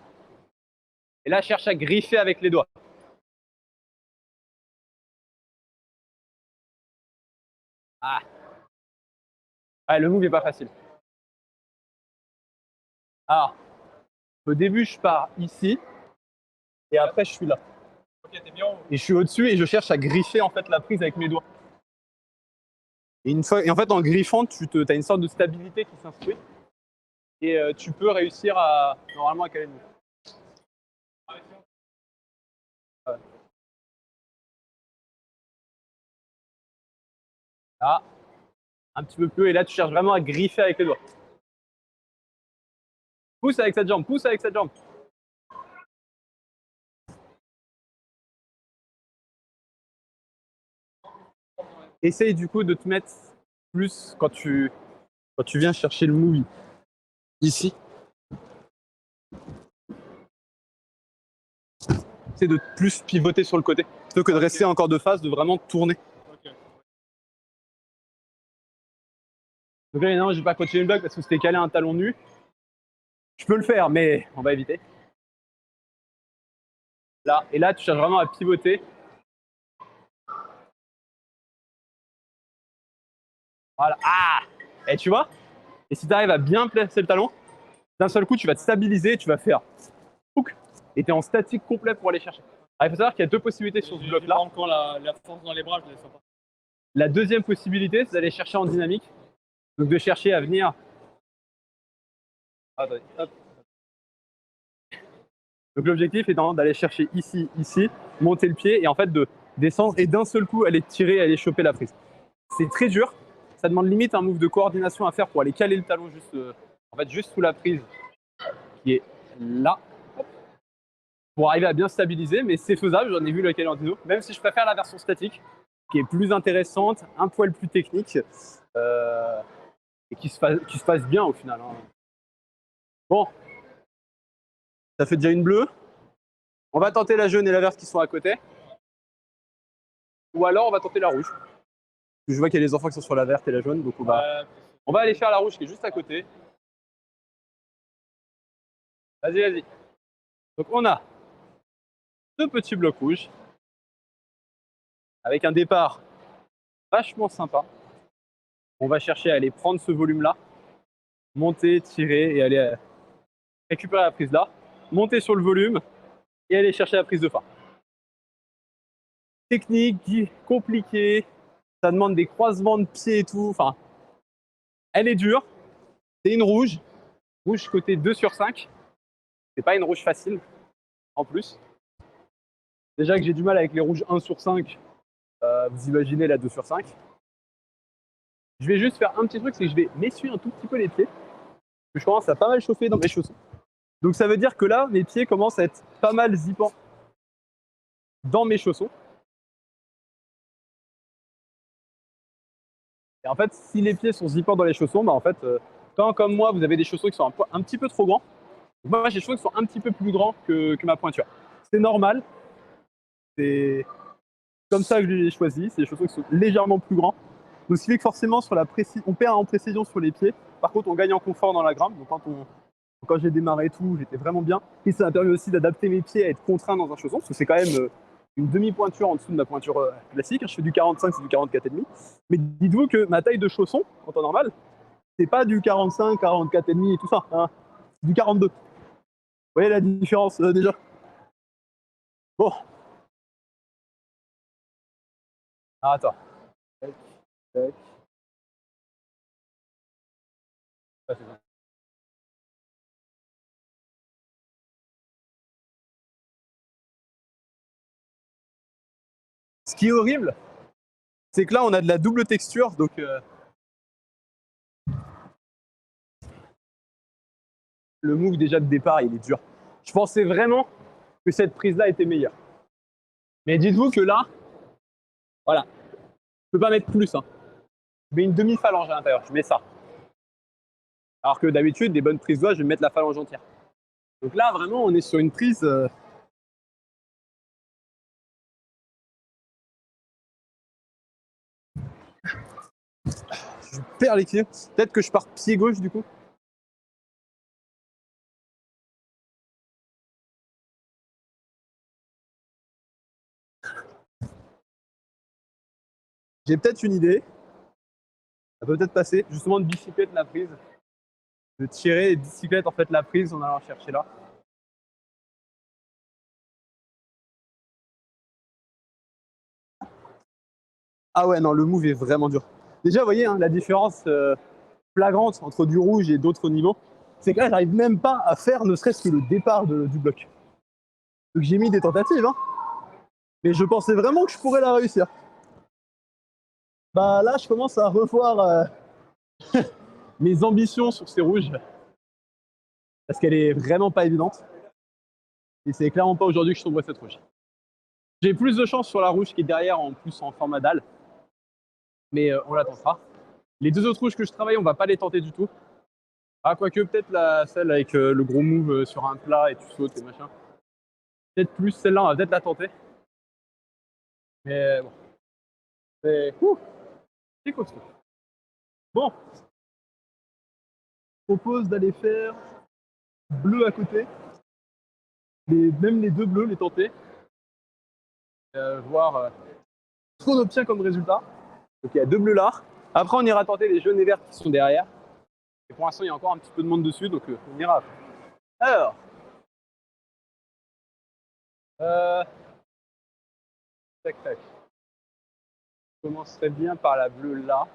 Et là, cherche à griffer avec les doigts. Ah. Ouais, le move n'est pas facile. Alors, au début, je pars ici. Et après, je suis là. Ok, t'es bien haut. Et je suis au-dessus et je cherche à griffer en fait la prise avec mes doigts. Et en fait, en griffant, tu as une sorte de stabilité qui s'instruit. Et tu peux réussir normalement à caler le move. Ouais. Là, un petit peu plus, et là tu cherches vraiment à griffer avec les doigts. Pousse avec cette jambe, pousse avec cette jambe. Essaye du coup de te mettre plus quand tu viens chercher le move ici. C'est de plus pivoter sur le côté, plutôt que de rester encore de face, de vraiment tourner. Okay. Donc là, non, je vais pas continuer le bloc parce que c'était calé un talon nu. Je peux le faire, mais on va éviter. Là, et là, tu cherches vraiment à pivoter. Voilà. Ah! Et tu vois? Et si tu arrives à bien placer le talon, d'un seul coup, tu vas te stabiliser, tu vas faire hook, et tu es en statique complet pour aller chercher. Alors, il faut savoir qu'il y a deux possibilités sur ce bloc-là. Quand la force dans les bras, je ne les sens pas. La deuxième possibilité, c'est d'aller chercher en dynamique. Donc de chercher à venir. Attendez, hop. Donc l'objectif étant d'aller chercher ici, ici, monter le pied et en fait de descendre et d'un seul coup aller tirer, aller choper la prise. C'est très dur. Ça demande limite un move de coordination à faire pour aller caler le talon juste, en fait, juste sous la prise qui est là. Pour arriver à bien stabiliser, mais c'est faisable, j'en ai vu le caler en dyno, même si je préfère la version statique, qui est plus intéressante, un poil plus technique, et qui se passe bien au final. Hein. Bon, ça fait déjà une bleue. On va tenter la jaune et la verte qui sont à côté. Ou alors on va tenter la rouge. Je vois qu'il y a les enfants qui sont sur la verte et la jaune, donc on va aller faire la rouge qui est juste à côté. Vas-y, vas-y. Donc on a deux petits blocs rouges avec un départ vachement sympa. On va chercher à aller prendre ce volume-là, monter, tirer et aller récupérer la prise là, monter sur le volume et aller chercher la prise de phare. Technique, compliquée, ça demande des croisements de pieds et tout. Enfin, elle est dure. C'est une rouge. Rouge côté 2 sur 5. C'est pas une rouge facile, en plus. Déjà que j'ai du mal avec les rouges 1 sur 5. Vous imaginez la 2 sur 5. Je vais juste faire un petit truc, c'est que je vais m'essuyer un tout petit peu les pieds. Je commence à pas mal chauffer dans mes chaussons. Donc ça veut dire que là, mes pieds commencent à être pas mal zippants dans mes chaussons. Et en fait, si les pieds sont zippants dans les chaussons, bah en fait, quand comme moi, vous avez des chaussons qui sont un petit peu trop grands, moi j'ai des chaussons qui sont un petit peu plus grands que ma pointure. C'est normal, c'est comme ça que je les ai choisis, c'est des chaussons qui sont légèrement plus grands. Donc ce qui fait que forcément, on perd en précision sur les pieds, par contre on gagne en confort dans la grimpe. Donc quand j'ai démarré et tout, j'étais vraiment bien. Et ça m'a permis aussi d'adapter mes pieds à être contraint dans un chausson, parce que c'est quand même une demi-pointure en dessous de ma pointure classique. Je fais du 45, c'est du 44,5. Mais dites-vous que ma taille de chausson, en temps normal, c'est pas du 45, 44,5 et tout ça. Hein. C'est du 42. Vous voyez la différence déjà? Bon. Ah, attends. Tac, tac. Ah, c'est bon. Ce qui est horrible, c'est que là, on a de la double texture, donc le move déjà de départ, il est dur. Je pensais vraiment que cette prise-là était meilleure. Mais dites-vous que là, voilà, je peux pas mettre plus. Hein. Je mets une demi-phalange à l'intérieur, je mets ça. Alors que d'habitude, des bonnes prises doigts, je vais mettre la phalange entière. Donc là, vraiment, on est sur une prise. Je perds l'équilibre. Peut-être que je pars pied gauche du coup. J'ai peut-être une idée. Ça peut peut-être passer. Justement, de bicyclette la prise. De tirer et bicyclette en fait la prise en allant chercher là. Ah ouais, non, le move est vraiment dur. Déjà, vous voyez hein, la différence flagrante entre du rouge et d'autres niveaux. C'est que là, j'arrive même pas à faire ne serait-ce que le départ du bloc. Donc j'ai mis des tentatives, hein. Mais je pensais vraiment que je pourrais la réussir. Bah là, je commence à revoir mes ambitions sur ces rouges. Parce qu'elle est vraiment pas évidente. Et c'est clairement pas aujourd'hui que je tomberai cette rouge. J'ai plus de chance sur la rouge qui est derrière, en plus en format dalle. Mais on la tentera. Les deux autres rouges que je travaille, on va pas les tenter du tout. Ah, quoique peut-être celle avec le gros move sur un plat et tu sautes et machin. Peut-être plus celle-là, on va peut-être la tenter. Mais bon. C'est costaud. Bon. Je propose d'aller faire bleu à côté. Même les deux bleus, les tenter. Voir ce qu'on obtient comme résultat. Donc il y a deux bleus là. Après, on ira tenter les jaunes et verts qui sont derrière. Et pour l'instant, il y a encore un petit peu de monde dessus, donc on ira. Alors. Tac, tac. Je commencerai bien par la bleue là.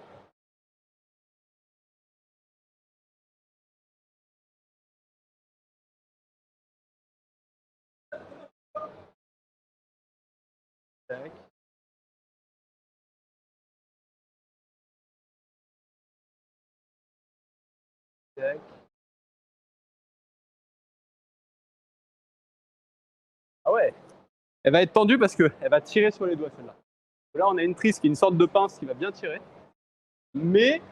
Tac. Tac. Ah ouais. Elle va être tendue parce qu'elle va tirer sur les doigts celle-là. Là, on a une trise qui est une sorte de pince qui va bien tirer. Mais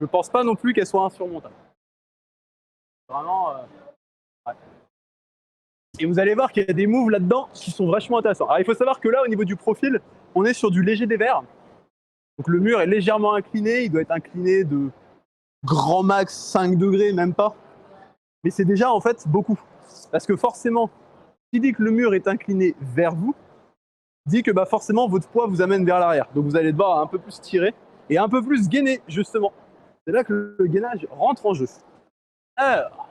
je pense pas non plus qu'elle soit insurmontable. Vraiment. Ouais. Et vous allez voir qu'il y a des moves là-dedans qui sont vachement intéressants. Alors il faut savoir que là, au niveau du profil, on est sur du léger dévers. Donc le mur est légèrement incliné, il doit être incliné de grand max 5 degrés, même pas. Mais c'est déjà en fait beaucoup. Parce que forcément, qui dit que le mur est incliné vers vous, dit que bah, forcément votre poids vous amène vers l'arrière. Donc vous allez devoir un peu plus tirer et un peu plus gainer, justement. C'est là que le gainage rentre en jeu. Alors,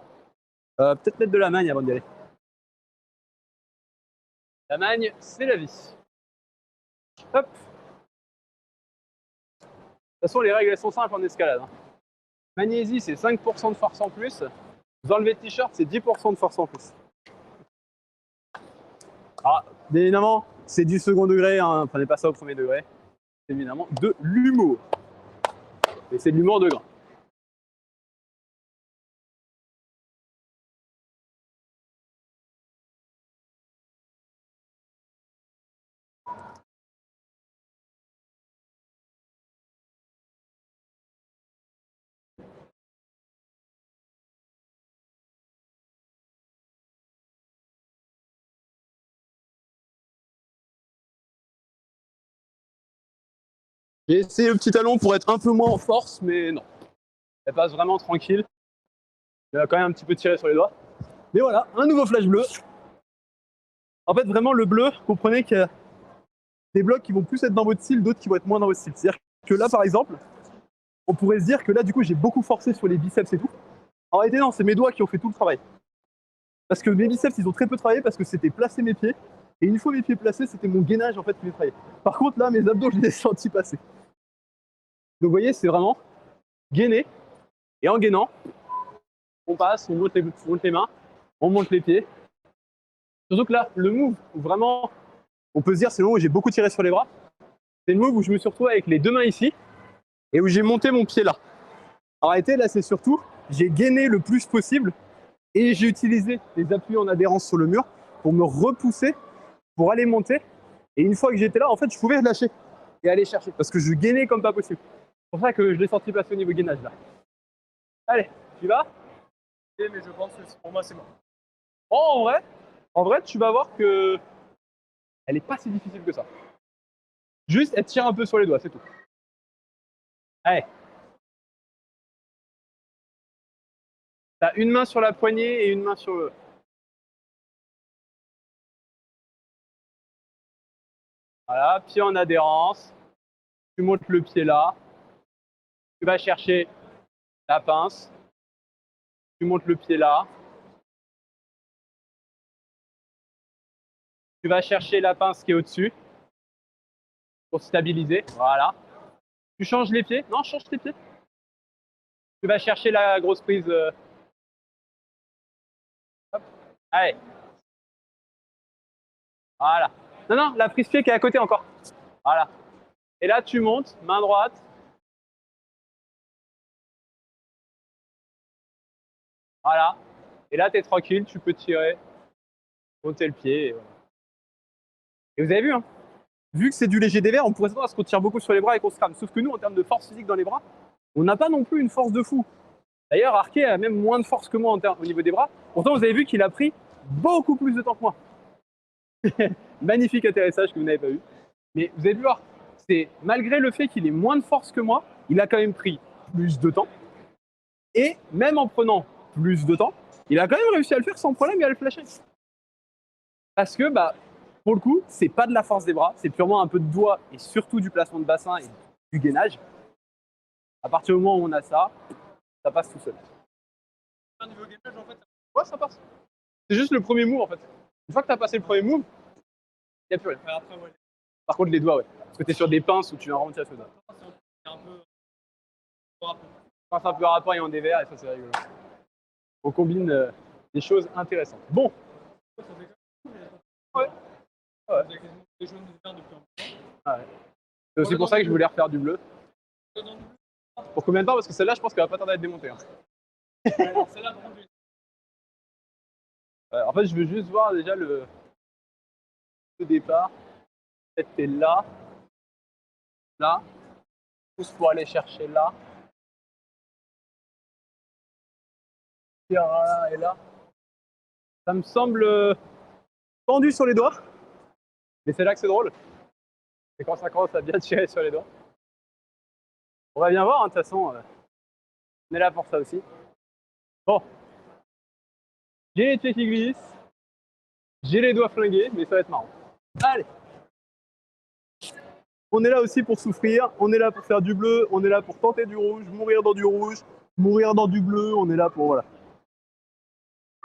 peut-être mettre de la magne avant d'y aller. La magne, c'est la vie. Hop. De toute façon, les règles, elles sont simples en escalade. Hein. Magnésie, c'est 5% de force en plus. Vous enlevez le t-shirt, c'est 10% de force en plus. Ah, bien évidemment, c'est du second degré, hein. Prenez pas ça au premier degré. C'est évidemment de l'humour. Et c'est de l'humour de grain. J'ai essayé le petit talon pour être un peu moins en force, mais non. Elle passe vraiment tranquille. Elle va quand même un petit peu tirer sur les doigts. Mais voilà, un nouveau flash bleu. En fait, vraiment, le bleu, comprenez qu'il y a des blocs qui vont plus être dans votre style, d'autres qui vont être moins dans votre style. C'est-à-dire que là, par exemple, on pourrait se dire que là, du coup, j'ai beaucoup forcé sur les biceps et tout. En réalité, non, c'est mes doigts qui ont fait tout le travail. Parce que mes biceps, ils ont très peu travaillé parce que c'était placer mes pieds. Et une fois mes pieds placés, c'était mon gainage en fait qui les travaillait. Par contre, là, mes abdos, je les ai sentis passer. Donc, vous voyez, c'est vraiment gainer. Et en gainant, on passe, on monte les mains, on monte les pieds. Surtout que là, le move où vraiment, on peut se dire, c'est le moment où j'ai beaucoup tiré sur les bras. C'est le move où je me suis retrouvé avec les deux mains ici et où j'ai monté mon pied là. En réalité, là, c'est surtout, j'ai gainé le plus possible et j'ai utilisé les appuis en adhérence sur le mur pour me repousser, pour aller monter. Et une fois que j'étais là, en fait, je pouvais lâcher et aller chercher parce que je gainais comme pas possible. C'est pour ça que je l'ai senti passer au niveau gainage là. Allez, tu vas? Mais je pense que pour moi, c'est bon. Oh, en vrai, tu vas voir que elle est pas si difficile que ça. Juste, elle tire un peu sur les doigts, c'est tout. Allez. T'as une main sur la poignée et une main sur le. Voilà, pied en adhérence. Tu montes le pied là. Tu vas chercher la pince. Tu montes le pied là. Tu vas chercher la pince qui est au-dessus pour stabiliser. Voilà. Tu changes les pieds. Non, change tes pieds. Tu vas chercher la grosse prise. Hop. Allez. Voilà. Non, non, la prise pied qui est à côté encore. Voilà. Et là, tu montes, main droite. Voilà. Et là, tu es tranquille, tu peux tirer, monter le pied. Et, voilà. Et vous avez vu, hein, vu que c'est du léger dévers, on pourrait s'attendre à ce qu'on tire beaucoup sur les bras et qu'on se crame. Sauf que nous, en termes de force physique dans les bras, on n'a pas non plus une force de fou. D'ailleurs, Arké a même moins de force que moi au niveau des bras. Pourtant, vous avez vu qu'il a pris beaucoup plus de temps que moi. Magnifique atterrissage que vous n'avez pas vu. Mais vous avez vu voir, c'est malgré le fait qu'il ait moins de force que moi, il a quand même pris plus de temps. Et même en prenant plus de temps, il a quand même réussi à le faire sans problème et à le flasher. Parce que, bah, pour le coup, c'est pas de la force des bras, c'est purement un peu de doigts et surtout du placement de bassin et du gainage. À partir du moment où on a ça, ça passe tout seul. Au niveau gainage, en fait, Ouais, ça passe. C'est juste le premier move en fait. Une fois que tu as passé le premier move, il n'y a plus rien. après, ouais. Par contre, les doigts, ouais. Parce que t'es sur des pinces où tu viens vraiment tirer sur le doigt. C'est un peu. Pince un peu à rapport et en dévers, et ça, c'est rigolo. On combine des choses intéressantes. Bon. Ouais. Ouais. Des jaunes de verre depuis un peu. Ah ouais. C'est aussi pour ça que je voulais refaire du bleu. Pour combien de temps? Parce que celle-là, je pense qu'elle va pas tarder à être démontée. Hein. Celle-là, par contre, En fait, je veux juste voir déjà le départ. Peut-être t'es là, là. Pousse pour aller chercher là. Tire là et là. Ça me semble tendu sur les doigts. Mais c'est là que c'est drôle. C'est quand ça commence à bien tirer sur les doigts. On va bien voir, hein, de toute façon. On est là pour ça aussi. Bon. J'ai les pieds qui glissent. J'ai les doigts flingués, mais ça va être marrant. Allez. On est là aussi pour souffrir. On est là pour faire du bleu. On est là pour tenter du rouge, mourir dans du rouge, mourir dans du bleu. On est là pour... Voilà.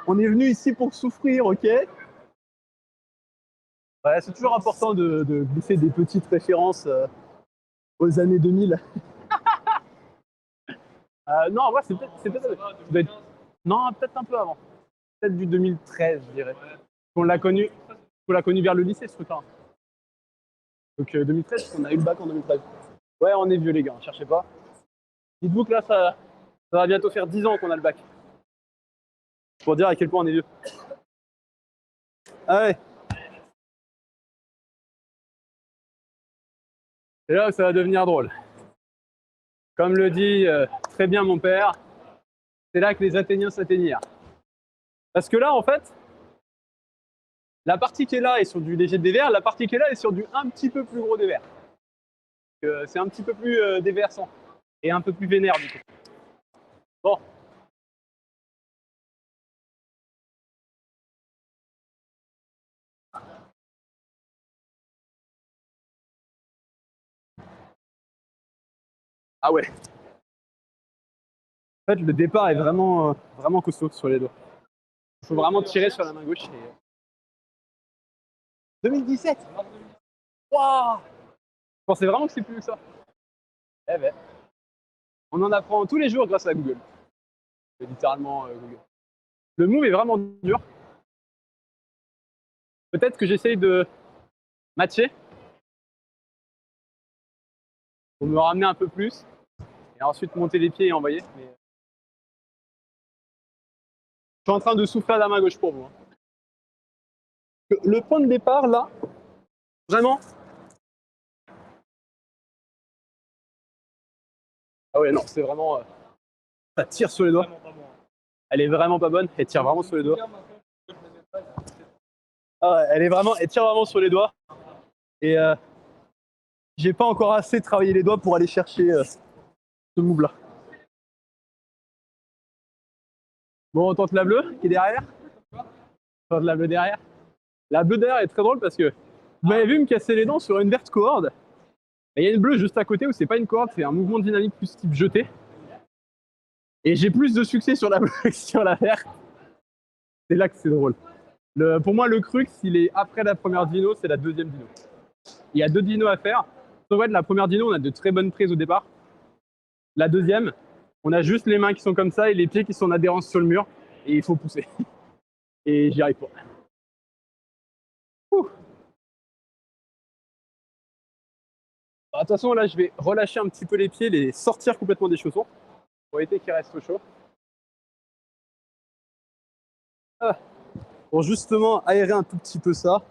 On est venu ici pour souffrir, ok? Ouais, c'est toujours important de glisser des petites références aux années 2000. Non, en vrai, c'est peut-être. Non, peut-être un peu avant. Peut-être du 2013, je dirais. On l'a connu vers le lycée, ce truc-là. Donc 2013, parce qu'on a eu le bac en 2013. Ouais, on est vieux, les gars, cherchez pas. Dites-vous que là, ça va bientôt faire 10 ans qu'on a le bac. Pour dire à quel point on est vieux. Ah ouais. C'est là où ça va devenir drôle. Comme le dit très bien mon père, c'est là que les Athéniens s'atteignirent. Parce que là, en fait, la partie qui est là est sur du léger dévers, la partie qui est là est sur du un petit peu plus gros dévers. C'est un petit peu plus déversant et un peu plus vénère du coup. Bon. Ah ouais. En fait, le départ est vraiment, vraiment costaud sur les doigts. Il faut vraiment tirer sur la main gauche. 2017. Waouh. Je pensais vraiment que c'est plus que ça. Eh ben. On en apprend tous les jours grâce à Google. C'est littéralement Google. Le move est vraiment dur. Peut-être que j'essaye de matcher pour me ramener un peu plus et ensuite monter les pieds et envoyer. Mais... Je suis en train de souffler à la main gauche pour vous. Hein. Le point de départ, là, vraiment. Ah ouais, non, c'est vraiment. Ça tire sur les doigts. Elle est vraiment pas bonne. Elle tire vraiment sur les doigts. Ah ouais, elle tire vraiment sur les doigts. Et j'ai pas encore assez travaillé les doigts pour aller chercher ce move là. Bon, on tente la bleue qui est derrière. On tente la bleue derrière. La bleue derrière est très drôle parce que vous m'avez vu me casser les dents sur une verte cohorde. Il y a une bleue juste à côté où c'est pas une cohorde, c'est un mouvement dynamique plus type jeté. Et j'ai plus de succès sur la bleue que sur la verte. C'est là que c'est drôle. Pour moi, le crux, il est après la première dino, c'est la deuxième dino. Il y a 2 dinos à faire. En fait, la première dino, on a de très bonnes prises au départ. La deuxième, on a juste les mains qui sont comme ça et les pieds qui sont en adhérence sur le mur. Et il faut pousser. Et j'y arrive pas. Ouh. De toute façon, là, je vais relâcher un petit peu les pieds, les sortir complètement des chaussons pour éviter qu'ils restent chaud. Ah. Pour justement aérer un tout petit peu ça,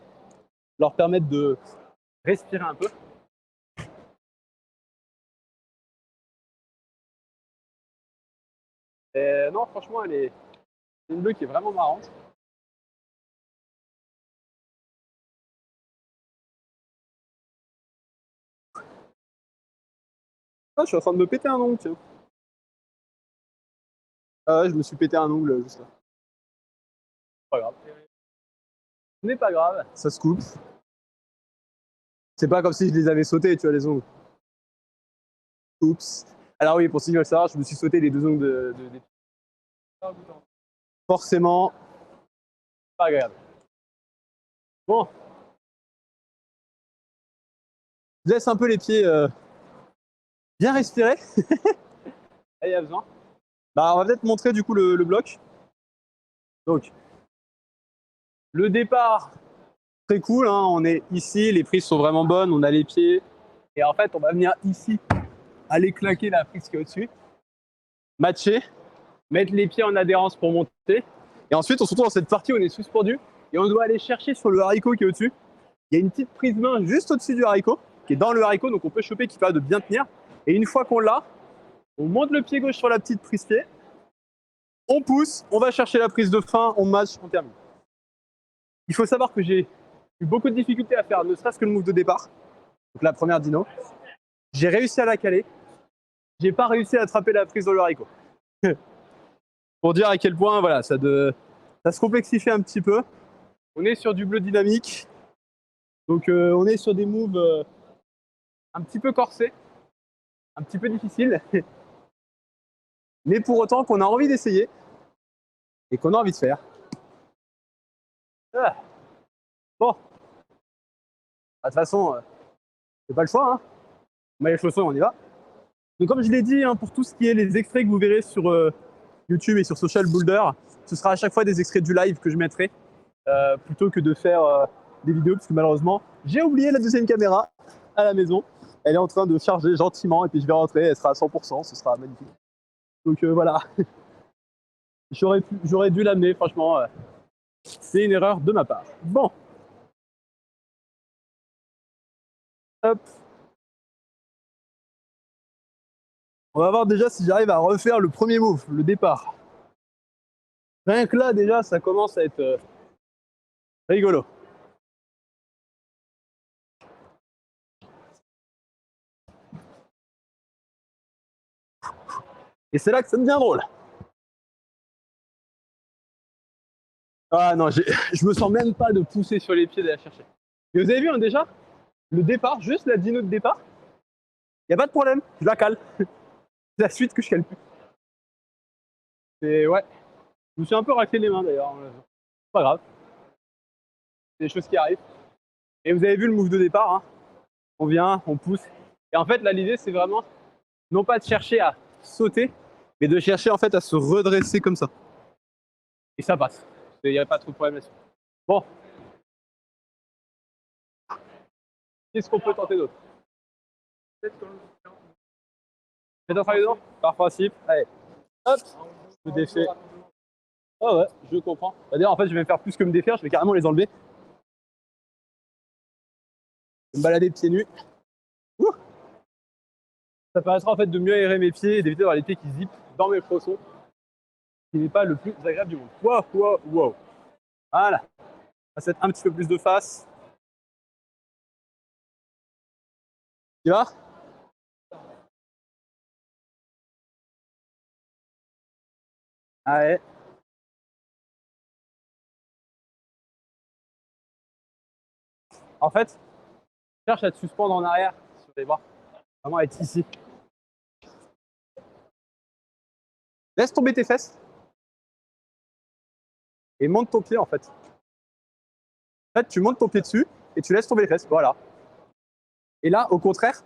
leur permettre de respirer un peu. Et non, franchement, c'est une bleue qui est vraiment marrante. Ah, je suis en train de me péter un ongle, tiens. Ah ouais, je me suis pété un ongle juste là. Pas grave. Ce n'est pas grave, ça se coupe. C'est pas comme si je les avais sautés, tu vois, les ongles. Oups. Alors oui, pour ceux qui veulent savoir, je me suis sauté les 2 ongles des pieds. Forcément, pas agréable. Bon. Je laisse un peu les pieds bien respirer. Il y a besoin. Bah, on va peut-être montrer du coup le bloc. Donc, le départ, très cool, hein. On est ici, les prises sont vraiment bonnes, on a les pieds. Et en fait, on va venir ici, aller claquer la prise qui est au-dessus, matcher, mettre les pieds en adhérence pour monter. Et ensuite, on se retrouve dans cette partie où on est suspendu et on doit aller chercher sur le haricot qui est au-dessus. Il y a une petite prise main juste au-dessus du haricot, qui est dans le haricot, donc on peut choper, qui permet de bien tenir. Et une fois qu'on l'a, on monte le pied gauche sur la petite prise pied, on pousse, on va chercher la prise de fin, on match, on termine. Il faut savoir que j'ai eu beaucoup de difficultés à faire ne serait-ce que le move de départ, donc la première dino. J'ai réussi à la caler, j'ai pas réussi à attraper la prise dans le haricot. Pour dire à quel point voilà, ça se complexifie un petit peu. On est sur du bleu dynamique, donc on est sur des moves un petit peu corsés, un petit peu difficiles, mais pour autant qu'on a envie d'essayer et qu'on a envie de faire. Ah. Bon, de toute façon, c'est pas le choix, hein. On met les chaussons et on y va. Donc comme je l'ai dit, hein, pour tout ce qui est les extraits que vous verrez sur YouTube et sur Social Boulder, ce sera à chaque fois des extraits du live que je mettrai, plutôt que de faire des vidéos, parce que malheureusement, j'ai oublié la deuxième caméra à la maison. Elle est en train de charger gentiment, et puis je vais rentrer, elle sera à 100%, ce sera magnifique. Donc voilà, j'aurais dû l'amener, franchement, c'est une erreur de ma part. Bon. Hop. On va voir déjà si j'arrive à refaire le premier move, le départ. Rien que là, déjà, ça commence à être rigolo. Et c'est là que ça devient drôle. Ah non, je me sens même pas de pousser sur les pieds d'aller chercher. Et vous avez vu, hein, déjà, le départ, juste la dino de départ, il n'y a pas de problème, je la cale. C'est la suite que je cale plus. Et ouais, je me suis un peu raclé les mains d'ailleurs. C'est pas grave. C'est des choses qui arrivent. Et vous avez vu le move de départ, hein. On vient, on pousse. Et en fait, là, l'idée, c'est vraiment non pas de chercher à sauter, mais de chercher en fait à se redresser comme ça. Et ça passe. Il n'y a pas trop de problème là-dessus. Bon. Qu'est-ce qu'on peut tenter d'autre? Faites un travail dedans? Par principe. Allez. Hop. Je me défais. Ah ouais, je comprends. D'ailleurs, en fait, je vais faire plus que me défaire, je vais carrément les enlever. Je vais me balader pieds nus. Ouh, ça permettra en fait de mieux aérer mes pieds et d'éviter d'avoir les pieds qui zippent dans mes chaussons, ce qui n'est pas le plus agréable du monde. Wow, wow, wow. Voilà. On va se mettre un petit peu plus de face. Tu vas? Allez. En fait, cherche à te suspendre en arrière sur les bras. Vraiment être ici. Laisse tomber tes fesses. Et monte ton pied en fait. En fait, tu montes ton pied dessus et tu laisses tomber les fesses. Voilà. Et là, au contraire,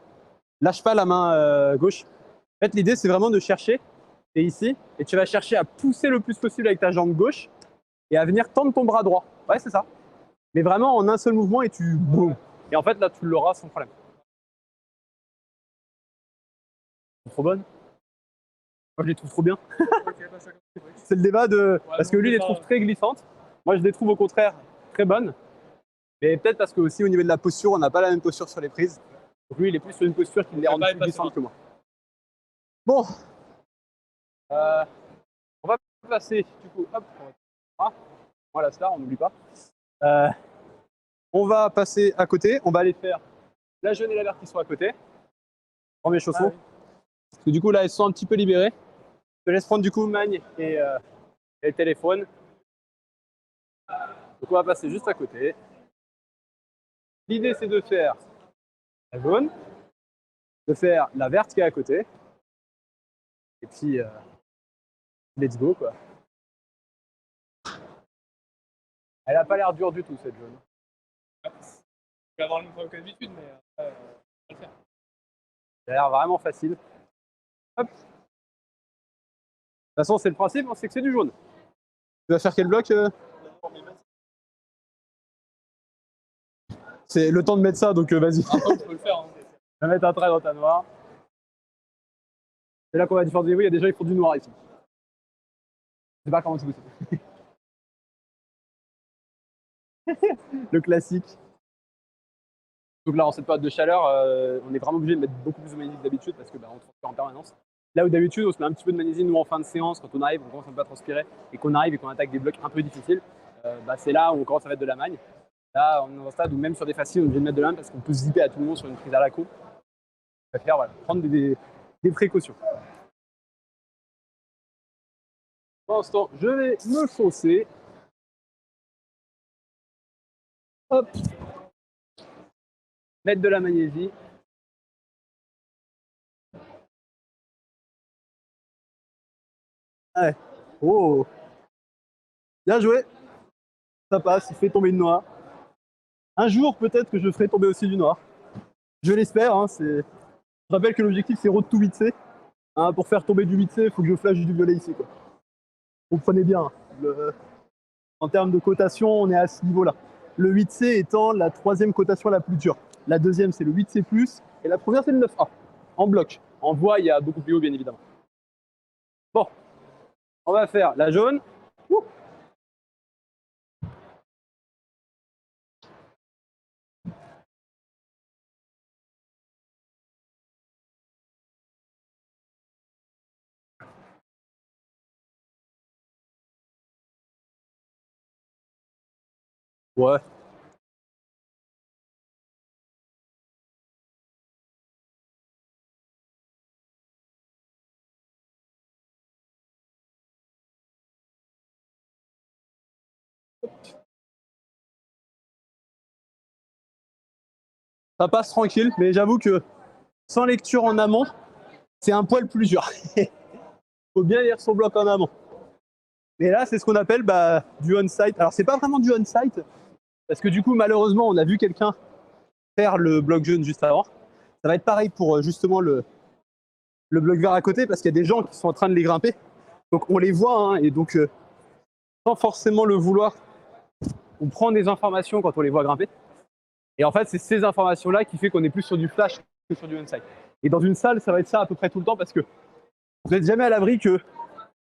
lâche pas la main gauche. En fait, l'idée, c'est vraiment de chercher. Tu es ici et tu vas chercher à pousser le plus possible avec ta jambe gauche et à venir tendre ton bras droit. Ouais, c'est ça. Mais vraiment en un seul mouvement et tu boum. Et en fait, là, tu l'auras sans problème. C'est trop bonne. Moi, je les trouve trop bien. C'est le débat de. Parce que lui, il les trouve très glissantes. Moi, je les trouve au contraire très bonnes. Mais peut-être parce que aussi au niveau de la posture, on n'a pas la même posture sur les prises. Donc lui, il est plus sur une posture qui les rend plus glissantes que moi. Bon. On va passer, du coup, hop. Voilà, cela, on n'oublie pas. On va passer à côté. On va aller faire la jeune et la verte qui sont à côté. Prends mes chaussons. Parce que du coup, là, elles sont un petit peu libérées. Je te laisse prendre du coup Magne et le téléphone. Donc on va passer juste à côté. L'idée c'est de faire la jaune, de faire la verte qui est à côté. Et puis let's go quoi. Elle a pas l'air dure du tout cette jaune. Je vais avoir le même problème que d'habitude, mais Ça a l'air vraiment facile. Hop. De toute façon, c'est le principe, c'est que c'est du jaune. Tu vas faire quel bloc C'est le temps de mettre ça, donc vas-y. Après, tu peux le faire. Hein. Je vais mettre un trait dans ta noire. C'est là qu'on va différencier. Oui, il y a déjà, il faut du noir ici. Je sais pas comment c'est possible. Le classique. Donc là, en cette période de chaleur, on est vraiment obligé de mettre beaucoup plus de magnésie que d'habitude parce que on transpire en permanence. Là où d'habitude, on se met un petit peu de magnésie, nous, en fin de séance, quand on arrive, on commence un peu à transpirer et qu'on arrive et qu'on attaque des blocs un peu difficiles, c'est là où on commence à mettre de la magne. Là, on est dans un stade où même sur des faciles, on est obligé de mettre de la magne parce qu'on peut se zipper à tout moment sur une prise à la con. On va faire, voilà, prendre des précautions. Pour l'instant, je vais me chausser. Hop. Mettre de la magnésie. Ouais. Oh. Bien joué. Ça passe, il fait tomber une noix. Un jour, peut-être que je ferai tomber aussi du noir. Je l'espère. Hein, je rappelle que l'objectif, c'est Road to 8C. Hein, pour faire tomber du 8C, il faut que je flash du violet ici. Quoi. Comprenez bien. En termes de cotation, on est à ce niveau-là. Le 8C étant la troisième cotation la plus dure. La deuxième, c'est le 8C+, et la première, c'est le 9A. En bloc. En voie, il y a beaucoup plus haut, bien évidemment. Bon. On va faire la jaune. Ouh. Ouais. Ça passe tranquille, mais j'avoue que sans lecture en amont, c'est un poil plus dur. Faut bien lire son bloc en amont. Mais là, c'est ce qu'on appelle du on-site. Alors, c'est pas vraiment du on-site, parce que du coup, malheureusement, on a vu quelqu'un faire le bloc jaune juste avant. Ça va être pareil pour justement le bloc vert à côté, parce qu'il y a des gens qui sont en train de les grimper. Donc, on les voit, hein, et donc, sans forcément le vouloir, on prend des informations quand on les voit grimper. Et en fait, c'est ces informations-là qui fait qu'on est plus sur du flash que sur du on-site. Et dans une salle, ça va être ça à peu près tout le temps, parce que vous n'êtes jamais à l'abri que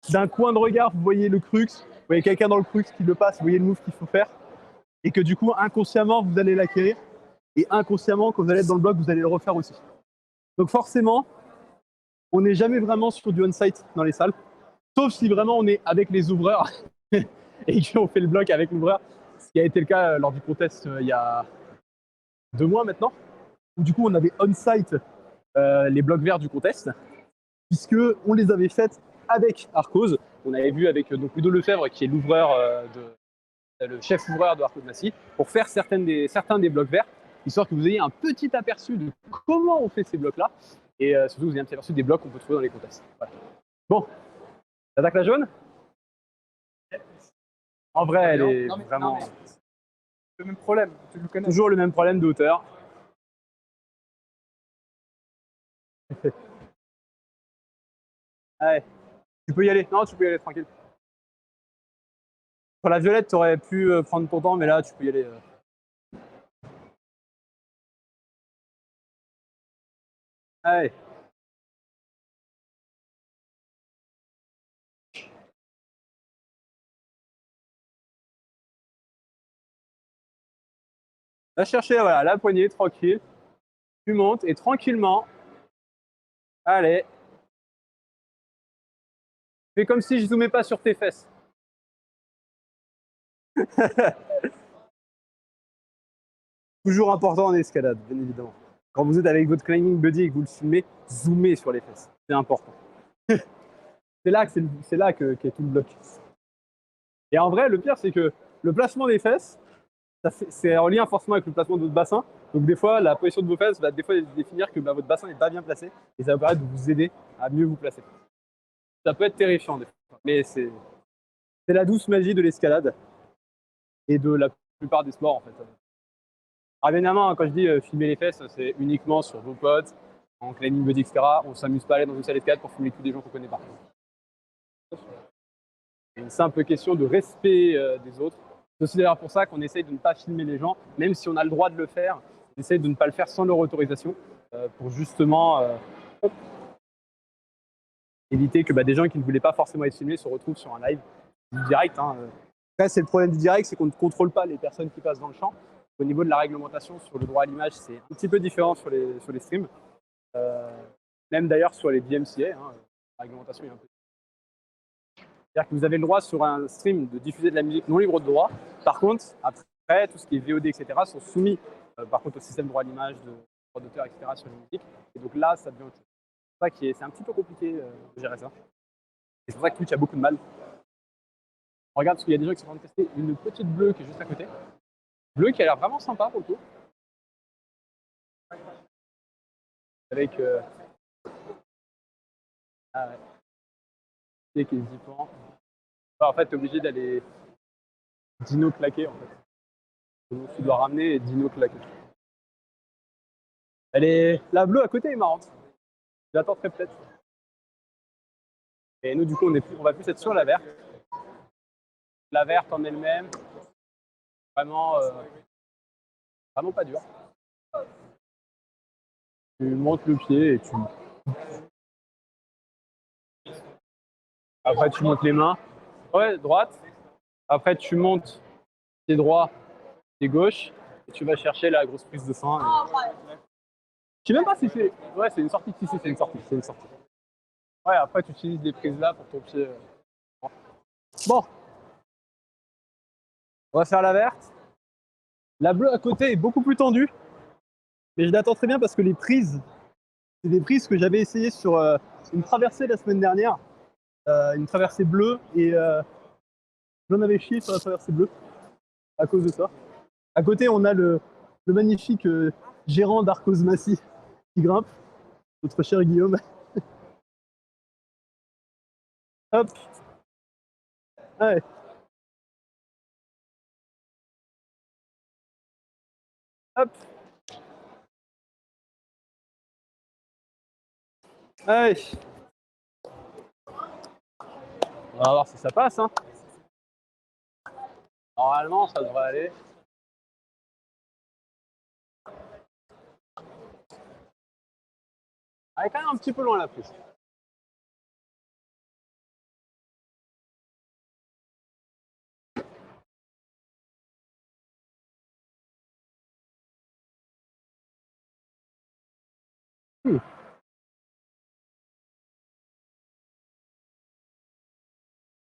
d'un coin de regard, vous voyez le crux, vous voyez quelqu'un dans le crux qui le passe, vous voyez le move qu'il faut faire, et que du coup, inconsciemment, vous allez l'acquérir, et inconsciemment, quand vous allez être dans le bloc, vous allez le refaire aussi. Donc forcément, on n'est jamais vraiment sur du on-site dans les salles, sauf si vraiment on est avec les ouvreurs et qu'on fait le bloc avec l'ouvreur, ce qui a été le cas lors du contest il y a 2 mois maintenant, où du coup on avait on-site les blocs verts du contest, puisque on les avait faites avec Arcos. On avait vu avec donc Ludo Lefebvre, qui est l'ouvreur le chef ouvreur de Arcos Massy, pour faire certains des blocs verts, histoire que vous ayez un petit aperçu de comment on fait ces blocs-là, et surtout vous ayez un petit aperçu des blocs qu'on peut trouver dans les contests. Voilà. Bon, t'attaques la jaune? En vrai, elle est vraiment... Le même problème, tu le connais. Toujours le même problème de hauteur. Allez, tu peux y aller. Non, tu peux y aller tranquille. Sur la violette, tu aurais pu prendre ton temps, mais là, tu peux y aller. Allez. Va chercher voilà, la poignée, tranquille. Tu montes et tranquillement. Allez. Fais comme si je zoomais pas sur tes fesses. Toujours important en escalade, bien évidemment. Quand vous êtes avec votre climbing buddy et que vous le filmez, zoomez sur les fesses. C'est important. c'est là qu'est tout le bloc. Et en vrai, le pire, c'est que le placement des fesses, c'est en lien forcément avec le placement de votre bassin. Donc des fois, la position de vos fesses va des fois définir que votre bassin n'est pas bien placé et ça va permettre de vous aider à mieux vous placer. Ça peut être terrifiant des fois, mais c'est la douce magie de l'escalade et de la plupart des sports en fait. Alors évidemment, hein, quand je dis filmer les fesses, c'est uniquement sur vos potes, en climbing buddy, etc. On s'amuse pas à aller dans une salle d'escalade pour filmer tous des gens qu'on connaît pas. C'est une simple question de respect des autres. C'est aussi d'ailleurs pour ça qu'on essaye de ne pas filmer les gens, même si on a le droit de le faire, on essaye de ne pas le faire sans leur autorisation, pour justement éviter que des gens qui ne voulaient pas forcément être filmés se retrouvent sur un live du direct. Hein. Après, c'est le problème du direct, c'est qu'on ne contrôle pas les personnes qui passent dans le champ. Au niveau de la réglementation sur le droit à l'image, c'est un petit peu différent sur les streams. Même d'ailleurs sur les DMCA, hein, la réglementation est un peu. C'est-à-dire que vous avez le droit sur un stream de diffuser de la musique non libre de droit. Par contre, après, tout ce qui est VOD, etc., sont soumis par contre au système de droit à l'image, de droit d'auteur, etc. sur la musique. Et donc là, ça devient autre chose. C'est un petit peu compliqué de gérer ça. Et c'est pour ça que Twitch a beaucoup de mal. On regarde parce qu'il y a des gens qui sont en train de tester une petite bleue qui est juste à côté. Bleue qui a l'air vraiment sympa pour le coup. Avec. Ah ouais. Qui est zippant. En fait, t'es obligé d'aller dino claquer en fait. Donc, tu dois ramener et dino claquer. La bleue à côté est marrante. J'attends très peut-être. Et nous, du coup, on va plus être sur la verte. La verte en elle-même, vraiment, vraiment pas dur. Tu montes le pied et tu. Après, tu montes les mains. Ouais, droite. Après, tu montes pied droit, pied gauche. Et tu vas chercher la grosse prise de frein. Et... Je sais même pas si c'est. Ouais, c'est une sortie. Si, c'est une sortie. C'est une sortie. Ouais, après, tu utilises des prises là pour ton pied. Bon. On va faire la verte. La bleue à côté est beaucoup plus tendue. Mais je l'attends très bien parce que les prises, c'est des prises que j'avais essayé sur une traversée la semaine dernière. Une traversée bleue. Et j'en avais chié sur la traversée bleue à cause de ça. À côté, on a le magnifique gérant d'Arcos Massy qui grimpe. Notre cher Guillaume. Hop. Ouais. Hop. Allez. On va voir si ça passe. Hein. Normalement, ça devrait aller. Elle est quand même un petit peu loin la prise.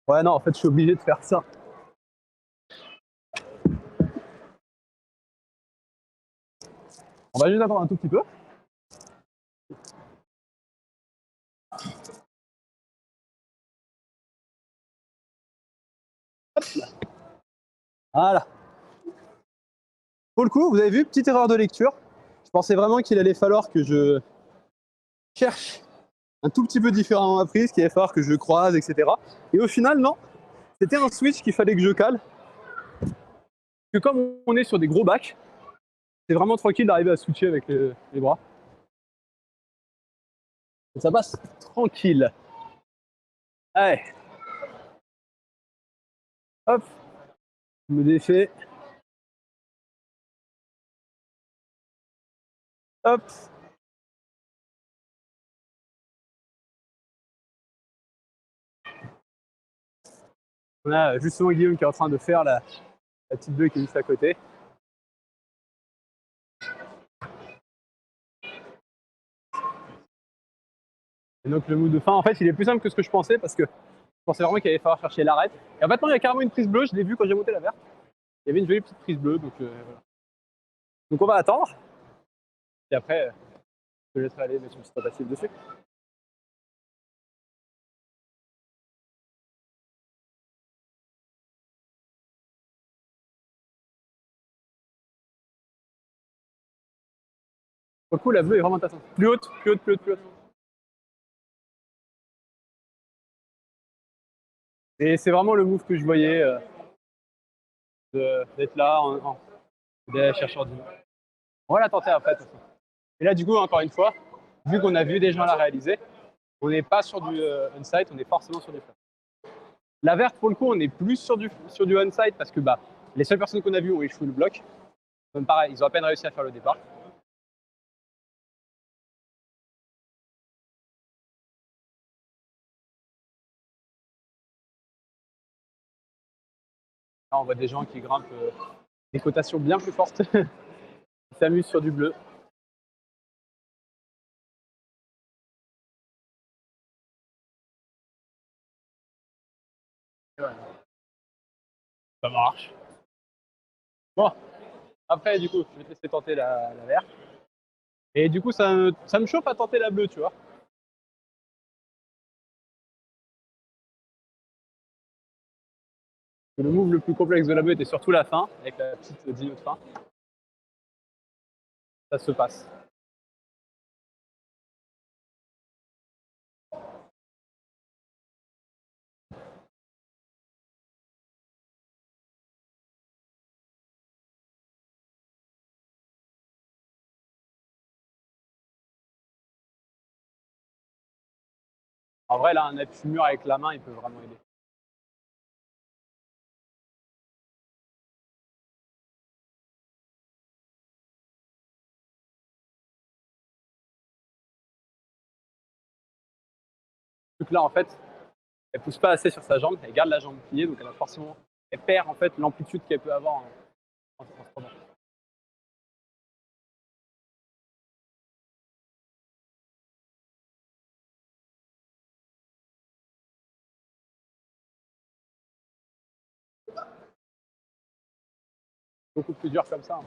Ouais, non, en fait, je suis obligé de faire ça. On va juste attendre un tout petit peu. Hop là. Voilà. Pour le coup, vous avez vu, petite erreur de lecture. Je pensais vraiment qu'il allait falloir que je cherche un tout petit peu différemment ma prise, qu'il allait falloir que je croise, etc. Et au final, non. C'était un switch qu'il fallait que je cale. Parce que comme on est sur des gros bacs, c'est vraiment tranquille d'arriver à switcher avec les bras. Et ça passe tranquille. Allez. Hop. Je me défais. Hop. On a justement Guillaume qui est en train de faire la petite bleue qui est juste à côté. Et donc le move de fin, en fait, il est plus simple que ce que je pensais parce que je pensais vraiment qu'il allait falloir chercher l'arête. Et en fait, non, il y a carrément une prise bleue, je l'ai vu quand j'ai monté la verte. Il y avait une jolie petite prise bleue, donc voilà. Donc on va attendre. Et après, je te laisserai aller mettre une petite passive dessus. Pour le coup, la bleue est vraiment intéressante. Plus haute, plus haute, plus haute, plus haute. Et c'est vraiment le move que je voyais d'être là, d'aller chercher Ordino. On va la tenter après. Et là, du coup, encore une fois, vu qu'on a vu des gens la réaliser, on n'est pas sur du on-site, on est forcément sur du flat. La verte, pour le coup, on est plus sur du on-site parce que bah, les seules personnes qu'on a vues ont échoué le bloc. Comme pareil, ils ont à peine réussi à faire le départ. Là, on voit des gens qui grimpent des cotations bien plus fortes, qui s'amusent sur du bleu. Ouais. Ça marche. Bon, après, du coup, je vais te laisser tenter la verte. Et du coup, ça me chauffe à tenter la bleue, tu vois. Le move le plus complexe de la bleue était surtout la fin, avec la petite dino de fin. Ça se passe. En vrai, là, un appui mur avec la main, il peut vraiment aider. Donc là, en fait, elle pousse pas assez sur sa jambe, elle garde la jambe pliée, donc elle perd en fait l'amplitude qu'elle peut avoir en se transformant. Beaucoup plus dur comme ça. Hein.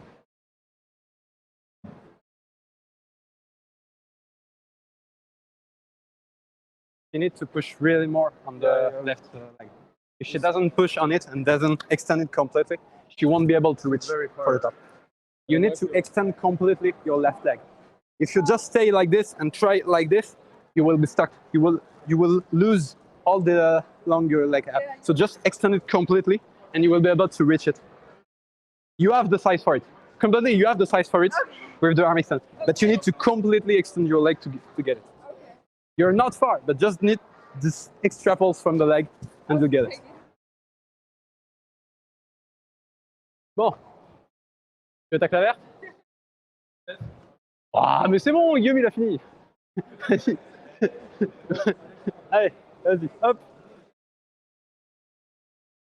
You need to push really more on the left leg. If she doesn't push on it and doesn't extend it completely, she won't be able to reach for the top. You need to extend completely your left leg. If you just stay like this and try it like this, you will be stuck. You will lose all the longer leg up. So just extend it completely and you will be able to reach it. You have the size for it. Completely, you have the size for it with the arm extend. But you need to completely extend your leg to get it. You're not far, but just need this extra pulse from the leg and you'll get it. Bon. Tu attaques la verte? Ah, mais c'est bon, Guillaume, il a fini. Vas-y. Allez, vas-y, hop.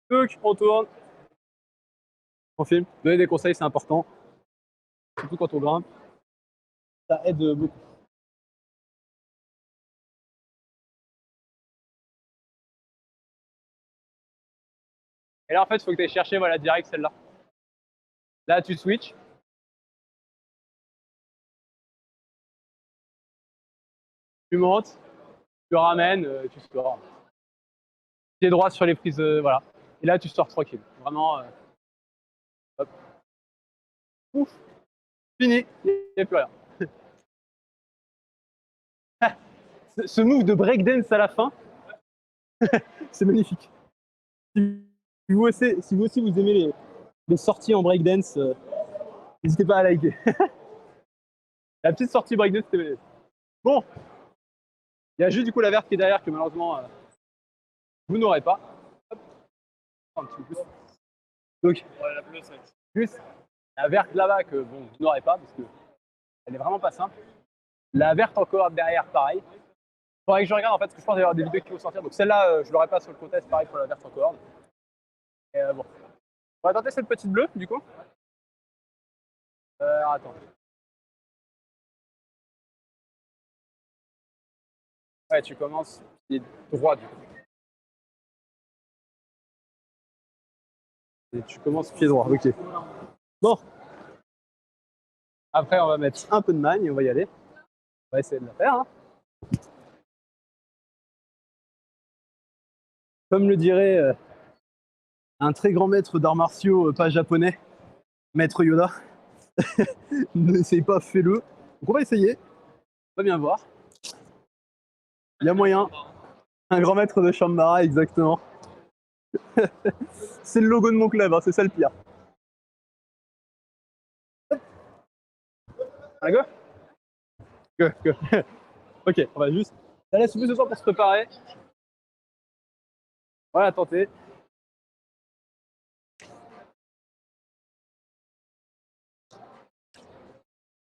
Donc, on tourne. On filme. Donner des conseils, c'est important. Surtout quand on grimpe. Ça aide beaucoup. Et là, en fait, il faut que tu ailles chercher, voilà, direct celle-là. Là, tu switches. Tu montes, tu ramènes, tu sors. Pied droit sur les prises, voilà. Et là, tu sors tranquille. Vraiment, hop. Ouf, fini, il n'y a plus rien. Ce move de breakdance à la fin, c'est magnifique. Si vous aussi vous aimez les sorties en breakdance, n'hésitez pas à liker. La petite sortie breakdance, c'était magnifique. Bon, il y a juste du coup la verte qui est derrière que malheureusement vous n'aurez pas. Hop. Un petit peu plus. Donc, Ouais, la bleue, ça plus la verte là-bas que bon, vous n'aurez pas parce que elle est vraiment pas simple. La verte en cohorte derrière, pareil. Faudrait que je regarde en fait, parce que je pense qu'il y avoir des vidéos qui vont sortir. Donc celle-là, je l'aurai pas sur le contest, pareil pour la verte en cohorte. Et bon. On va tenter cette petite bleue du coup. Attends. Ouais, tu commences pied droit du coup. Et tu commences pied droit, ok. Bon. Après, on va mettre un peu de magne et on va y aller. On va essayer de la faire. Hein. Comme le dirait un très grand maître d'arts martiaux, pas japonais, maître Yoda, n'essaye pas, fais-le. Donc on va essayer. On va bien voir. Il y a moyen. Un grand maître de Shambhala, exactement. C'est le logo de mon club, hein, c'est ça le pire. On go? Go, go. Ok, on va juste. Ça laisse plus de temps pour se préparer. Voilà, tenter.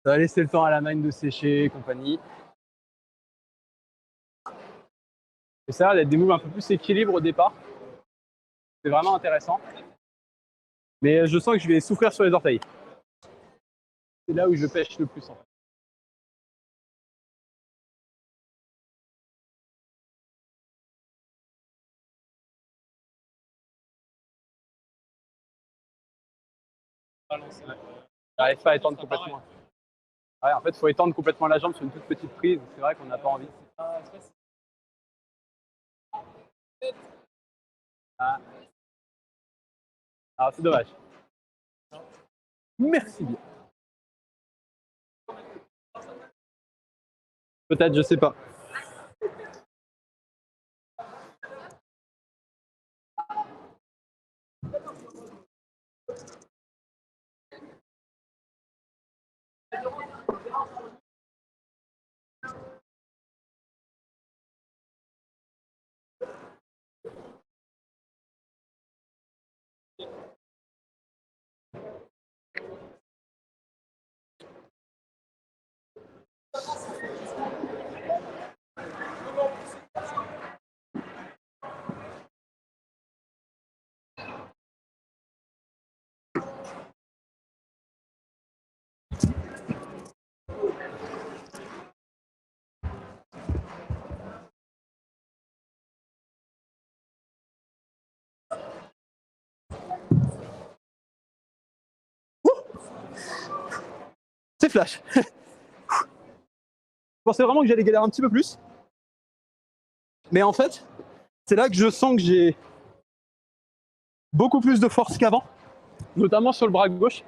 Ça va laisser le temps à la magne de sécher et compagnie. Et ça a l'air d'être des moves un peu plus équilibre au départ. C'est vraiment intéressant. Mais je sens que je vais souffrir sur les orteils. C'est là où je pêche le plus en fait. J'arrive pas à étendre complètement. Ouais, en fait, il faut étendre complètement la jambe sur une toute petite prise. C'est vrai qu'on n'a pas envie. Ah. Alors, c'est dommage. Merci bien. Peut-être, je sais pas. C'est flash. Je pensais vraiment que j'allais galérer un petit peu plus. Mais en fait, c'est là que je sens que j'ai beaucoup plus de force qu'avant, notamment sur le bras gauche.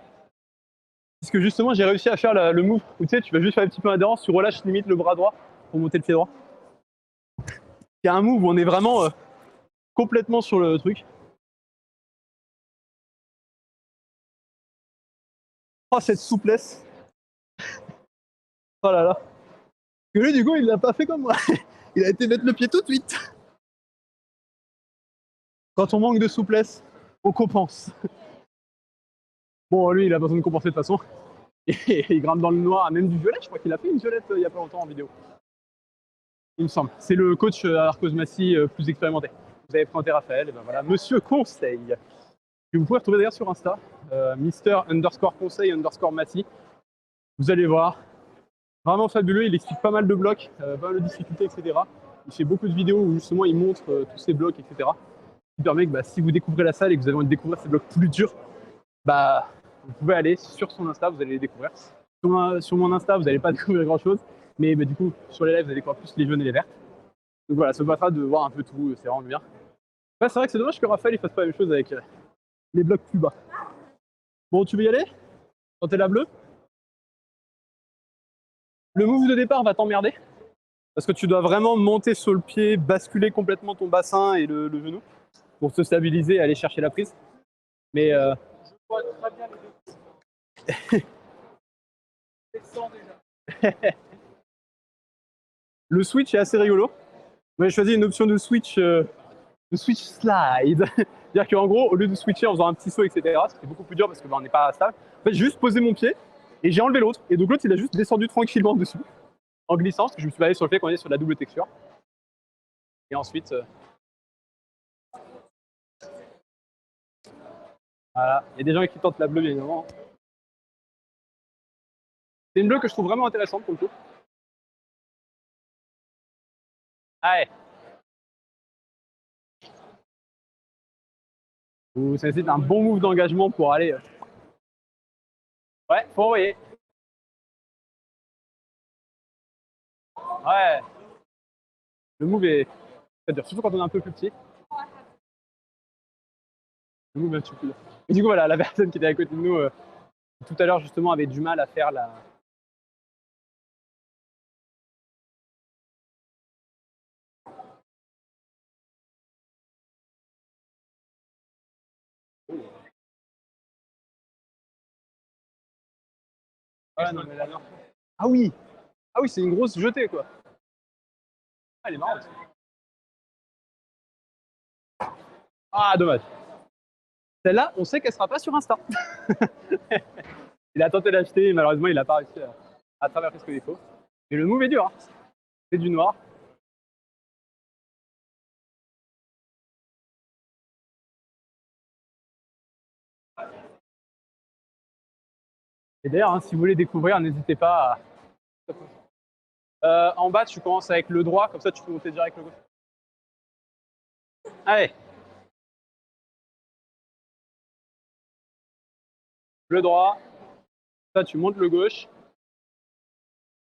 Parce que justement, j'ai réussi à faire le move où tu sais, tu vas juste faire un petit peu d'adhérence, tu relâches limite le bras droit pour monter le pied droit. Il y a un move où on est vraiment complètement sur le truc. Oh, cette souplesse. Oh là là. Que lui, du coup, il l'a pas fait comme moi. Il a été mettre le pied tout de suite. Quand on manque de souplesse, on compense. Bon, lui, il a besoin de compenser de toute façon. Et il grimpe dans le noir, même du violet. Je crois qu'il a fait une violette il y a pas longtemps en vidéo. Il me semble. C'est le coach Arcos Massy plus expérimenté. Vous avez présenté Raphaël, et ben voilà, Monsieur Conseil. Que vous pouvez retrouver d'ailleurs sur Insta, Mister_Conseil_Massy. Vous allez voir, vraiment fabuleux. Il explique pas mal de blocs, pas mal de difficultés, etc. Il fait beaucoup de vidéos où justement il montre tous ces blocs, etc. Qui permet que bah, si vous découvrez la salle et que vous avez envie de découvrir ces blocs plus durs, bah, vous pouvez aller sur son Insta, vous allez les découvrir. Sur mon Insta, vous n'allez pas découvrir grand chose, mais bah, du coup, sur les lives, vous allez découvrir plus les jaunes et les verts. Donc voilà, ça vous permettra de voir un peu tout, c'est vraiment bien. Ouais, c'est vrai que c'est dommage que Raphaël il fasse pas la même chose avec les blocs plus bas. Bon, tu veux y aller? Tenter la bleue? Le move de départ va t'emmerder, parce que tu dois vraiment monter sur le pied, basculer complètement ton bassin et le genou pour te stabiliser et aller chercher la prise. Mais Je vois très bien les deux. Déjà. le switch est assez rigolo. Moi, j'ai choisi une option de switch slide. C'est-à-dire qu'en gros, au lieu de switcher en faisant un petit saut, etc., c'était beaucoup plus dur parce que bah, on n'est pas stable. En fait, j'ai juste posé mon pied et j'ai enlevé l'autre. Et donc l'autre, il a juste descendu tranquillement dessus, en glissant, parce que je me suis basé sur le fait qu'on est sur la double texture. Et ensuite, voilà. Il y a des gens qui tentent la bleue, bien évidemment. C'est une bleue que je trouve vraiment intéressante pour le coup. Ah ouais. Ça nécessite un bon move d'engagement pour aller. Ouais, faut envoyer. Ouais. Le move est très dur, surtout quand on est un peu plus petit. Le move est un petit peu plus dur. Et du coup, voilà, la personne qui était à côté de nous tout à l'heure, justement, avait du mal à faire la. Ouais, non, mais là, non. Ah oui! Ah oui, c'est une grosse jetée, quoi. Ah, elle est marrante. Ah, dommage. Celle-là, on sait qu'elle sera pas sur Insta. Il a tenté d'acheter, malheureusement, il n'a pas réussi à traverser ce qu'il faut. Mais le move est dur, hein. C'est du noir. Et d'ailleurs, hein, si vous voulez découvrir, n'hésitez pas à... en bas, tu commences avec le droit, comme ça tu peux monter direct le gauche. Allez. Le droit. Ça, tu montes le gauche.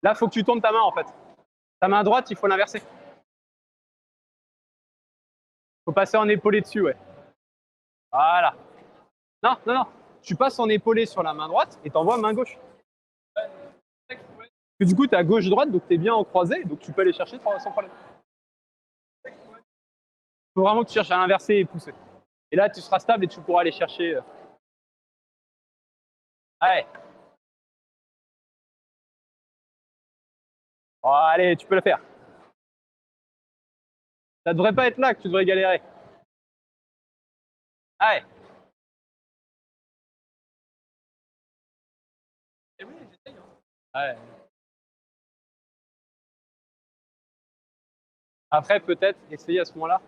Là, il faut que tu tournes ta main, en fait. Ta main droite, il faut l'inverser. Faut passer en épaulé dessus, ouais. Voilà. Non, non, non. Tu passes en épaulé sur la main droite et t'envoies main gauche. Que du coup, tu es à gauche-droite, donc tu es bien en croisé, donc tu peux aller chercher sans problème. Il faut vraiment que tu cherches à l'inverser et pousser. Et là, tu seras stable et tu pourras aller chercher. Allez. Oh, allez, tu peux le faire. Ça devrait pas être là que tu devrais galérer. Allez. Et oui, j'essaye. Ouais. Après, peut-être essayer à ce moment-là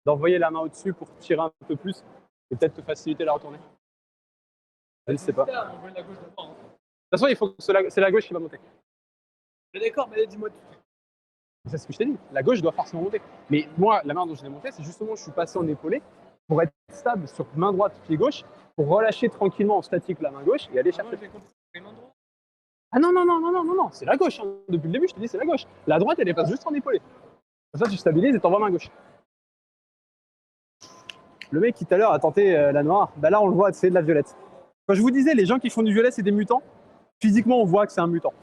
d'envoyer la main au-dessus pour tirer un peu plus et peut-être te faciliter la retournée. Je ne sais pas. De toute façon, il faut que c'est la gauche qui va monter. Mais d'accord, mais dis-moi tout. C'est ce que je t'ai dit. La gauche doit forcément monter. Mais moi, la main dont je l'ai montée, c'est justement je suis passé en épaulé pour être stable sur main droite, pied gauche, pour relâcher tranquillement en statique la main gauche et aller chercher. Ah non, non, non, non, non, non, non, c'est la gauche. Hein. Depuis le début, je te dis c'est la gauche. La droite, elle est passe juste en épaulé. Comme ça, tu stabilises et t'envoies main gauche. Le mec qui tout à l'heure a tenté la noire, bah là on le voit, c'est de la violette. Quand je vous disais, les gens qui font du violet, c'est des mutants. Physiquement, on voit que c'est un mutant.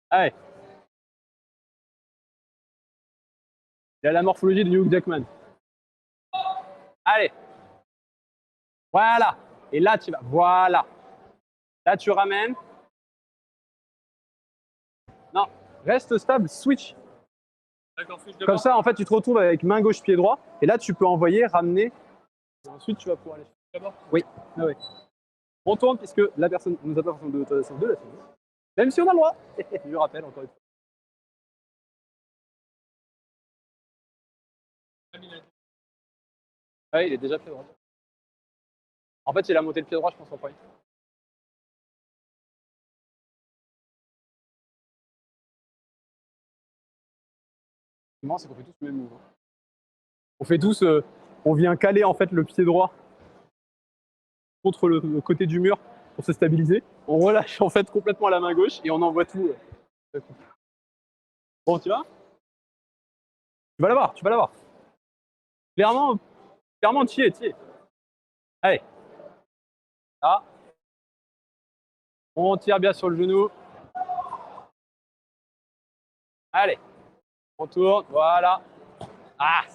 Allez. Il a la morphologie de Hugh Jackman. Allez. Voilà. Et là, tu vas. Voilà. Là, tu ramènes. Non. Reste stable, switch. Comme ça, en fait, tu te retrouves avec main gauche, pied droit. Et là, tu peux envoyer, ramener. Et ensuite, tu vas pouvoir aller. D'abord. Oui. Ah oui. On tourne puisque la personne nous a pas forcément de l'autorisation de la finir. Même si on a le droit. Je rappelle encore une fois. Ah, il est déjà pied droit. En fait, il a monté le pied droit, je pense, en premier. C'est qu'on fait tous le même mouvement. On fait tous, on vient caler en fait le pied droit contre le côté du mur pour se stabiliser. On relâche en fait complètement la main gauche et on envoie tout. Bon, tu vas? Tu vas l'avoir, tu vas l'avoir. Clairement, clairement, tu y es, tu y es. Allez. Là. On tire bien sur le genou. Allez. On tourne, voilà. Ah.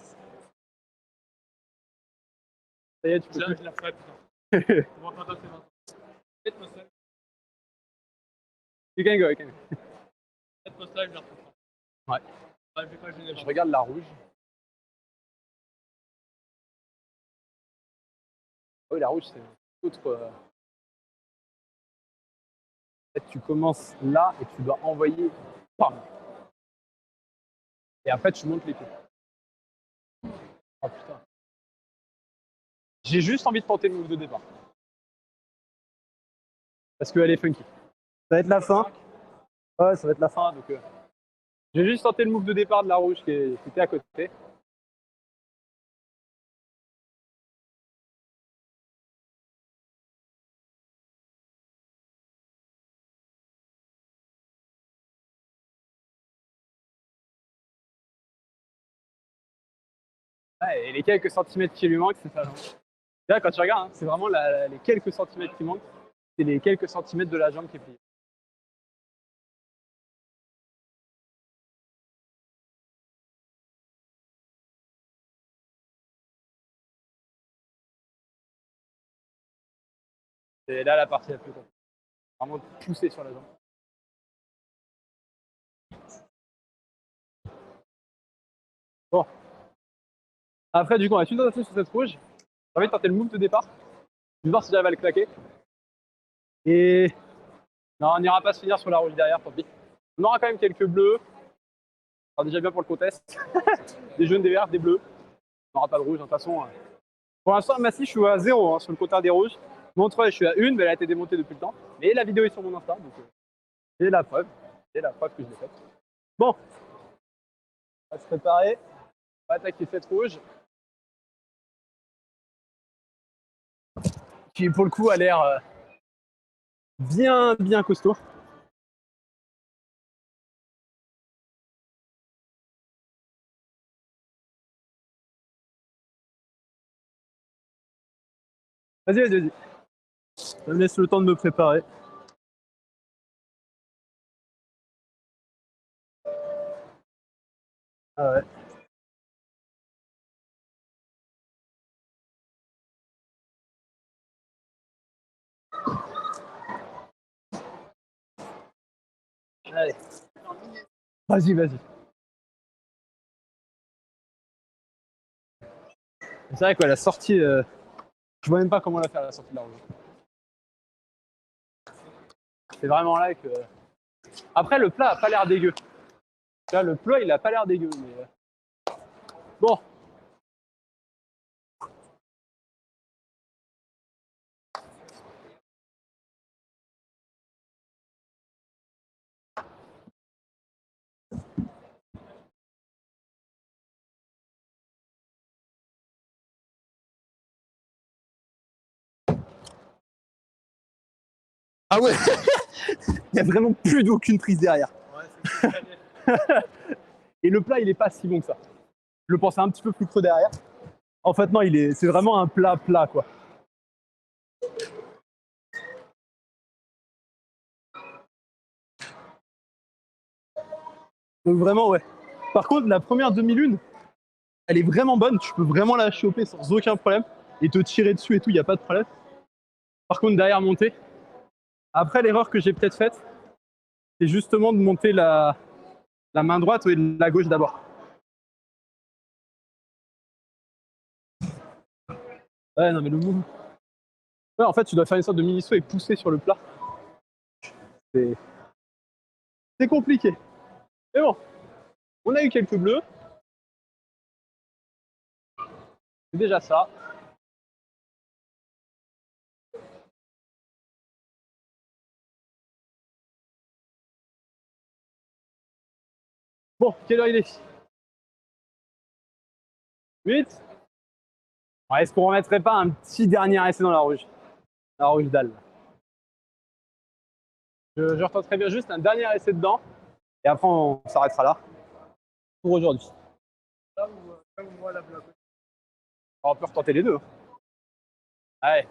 Ça y est, tu peux plus. Je la ferai, putain. You can go, you can go. Cette poste-là, je la reprends. Ouais. Ouais, je vais pas gêner. Je regarde la rouge. Oui, la rouge, c'est autre. En fait, tu commences là et tu dois envoyer. Bam. Et après, tu montes les pieds. Oh putain. J'ai juste envie de tenter le move de départ. Parce qu'elle est funky. Ça va être la fin. Ouais, ça va être la fin. Donc, j'ai juste tenté le move de départ de la rouge qui était à côté. Ouais, et les quelques centimètres qui lui manquent, c'est ça. Là, quand tu regardes, hein, c'est vraiment les quelques centimètres qui manquent. C'est les quelques centimètres de la jambe qui est pliée. C'est là la partie la plus compliquée. Vraiment pousser sur la jambe. Après, du coup, on a une tentation sur cette rouge. J'ai envie de tenter le move de départ. Je vais voir si j'arrive à le claquer. Et non, on n'ira pas se finir sur la rouge derrière, tant pis. On aura quand même quelques bleus. Ça sera déjà bien pour le contest. Des jaunes, des verts, des bleus. On n'aura pas de rouge, de toute façon. Pour l'instant, Massy, je suis à 0 sur le compteur des rouges. Montreuil, je suis à 1, mais elle a été démontée depuis le temps. Mais la vidéo est sur mon Insta, donc j'ai la preuve. J'ai la preuve que je l'ai faite. Bon, on va se préparer. On va attaquer cette rouge. Qui, pour le coup, a l'air bien costaud. Vas-y. Ça me laisse le temps de me préparer. Ah ouais. Allez. Vas-y. C'est vrai que la sortie, je vois même pas comment la faire la sortie de la rouge. C'est vraiment là que. Après, le plat a pas l'air dégueu. Là, le plat, il a pas l'air dégueu. Mais... Bon. Ah ouais. Il y a vraiment plus d'aucune prise derrière. Ouais, c'est Et le plat, il est pas si bon que ça. Je le pensais un petit peu plus creux derrière. En fait, non, c'est vraiment un plat quoi. Donc vraiment, ouais. Par contre, la première demi-lune, elle est vraiment bonne. Tu peux vraiment la choper sans aucun problème et te tirer dessus et tout, il n'y a pas de problème. Par contre, derrière monter. Après, l'erreur que j'ai peut-être faite, c'est justement de monter la main droite et la gauche d'abord. Ouais, non, mais le move. Ouais, en fait, tu dois faire une sorte de mini-saut et pousser sur le plat. C'est compliqué. Mais bon, on a eu quelques bleus. C'est déjà ça. Bon, quelle heure il est? 8. Ouais, est-ce qu'on remettrait pas un petit dernier essai dans la rouge? La rouge dalle. Je retenterai bien juste un dernier essai dedans. Et après, on s'arrêtera là pour aujourd'hui. là où moi la bloque. On peut retenter les deux. Ouais.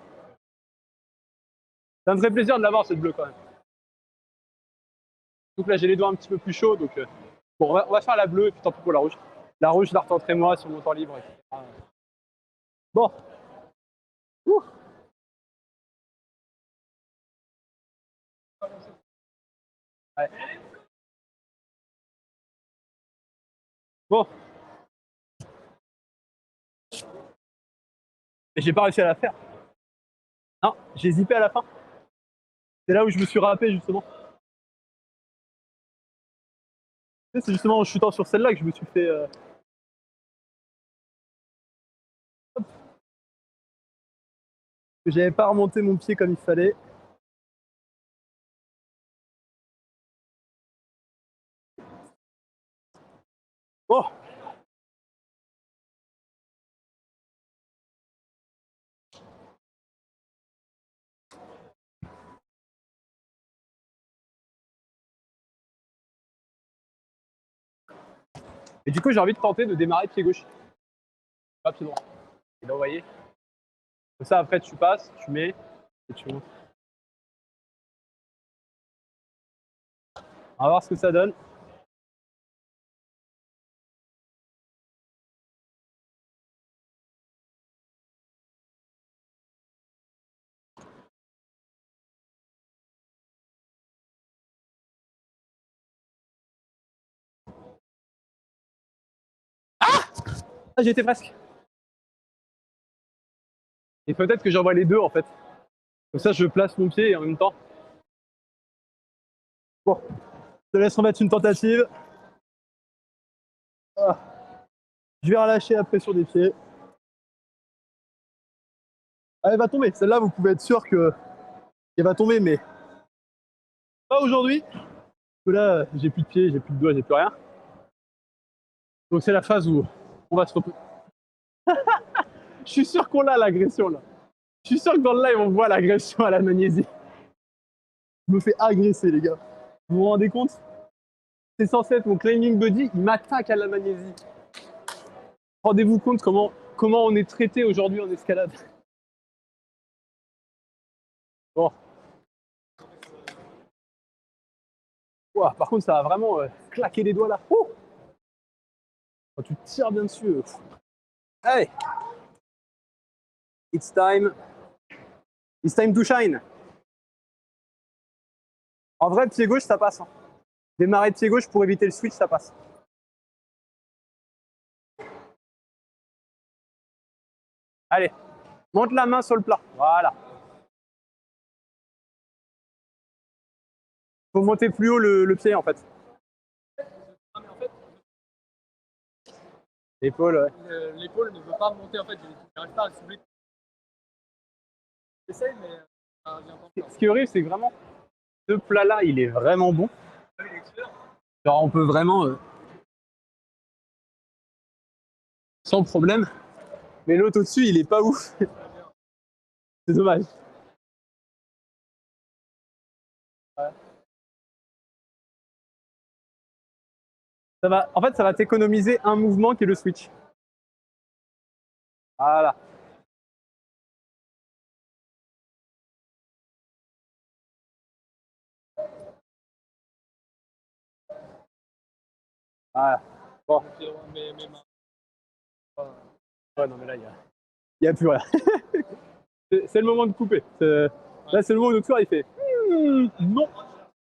Ça me ferait plaisir de l'avoir cette bleue quand même. Donc là, j'ai les doigts un petit peu plus chauds. Donc, bon, on va faire la bleue et puis tant pis pour la rouge. La rouge, je la retenterai moi sur mon temps libre, etc. Bon. Ouh. Ouais. Bon. Et j'ai pas réussi à la faire. Non, j'ai zippé à la fin. C'est là où je me suis râpé justement. C'est justement en chutant sur celle-là que je me suis fait. Que j'avais pas remonté mon pied comme il fallait. Bon. Et du coup, j'ai envie de tenter de démarrer pied gauche. Pas pied droit. Et d'envoyer. Comme ça, après, tu passes, tu mets et tu montes. On va voir ce que ça donne. Ah, j'y étais presque. Et peut-être que j'envoie les deux en fait. Comme ça, je place mon pied en même temps. Bon, je te laisse remettre une tentative. Ah. Je vais relâcher la pression des pieds. Ah, elle va tomber. Celle-là, vous pouvez être sûr qu'elle va tomber, mais pas aujourd'hui. Parce que là, j'ai plus de pieds, j'ai plus de doigts, j'ai plus rien. Donc c'est la phase où on va se reposer. Je suis sûr qu'on a l'agression là. Je suis sûr que dans le live, on voit l'agression à la magnésie. Je me fais agresser, les gars. Vous vous rendez compte? C'est censé être mon climbing buddy, il m'attaque à la magnésie. Rendez-vous compte comment on est traité aujourd'hui en escalade. Bon. Ouah, par contre, ça va vraiment claquer les doigts là. Ouh, quand tu tires bien dessus. Allez. It's time. It's time to shine. En vrai, pied gauche, ça passe. Hein. Démarrer de pied gauche pour éviter le switch, ça passe. Allez, monte la main sur le plat. Voilà. Faut monter plus haut le pied en fait. Ah, mais en fait, L'épaule, ouais. l'épaule ne veut pas monter en fait, j'arrive pas à le soulever. J'essaye, mais ça vient pas. Ce qui est horrible, c'est que vraiment, ce plat-là, il est vraiment bon. Genre, on peut vraiment, sans problème. Mais l'autre au-dessus, il est pas ouf. C'est dommage. Ouais. Ça va, en fait, ça va t'économiser un mouvement qui est le switch. Voilà. Voilà. Bon. Mes mains. Ouais, non, mais là, il n'y a plus rien. C'est le moment de couper. Là, c'est le moment où notre corps, il fait non.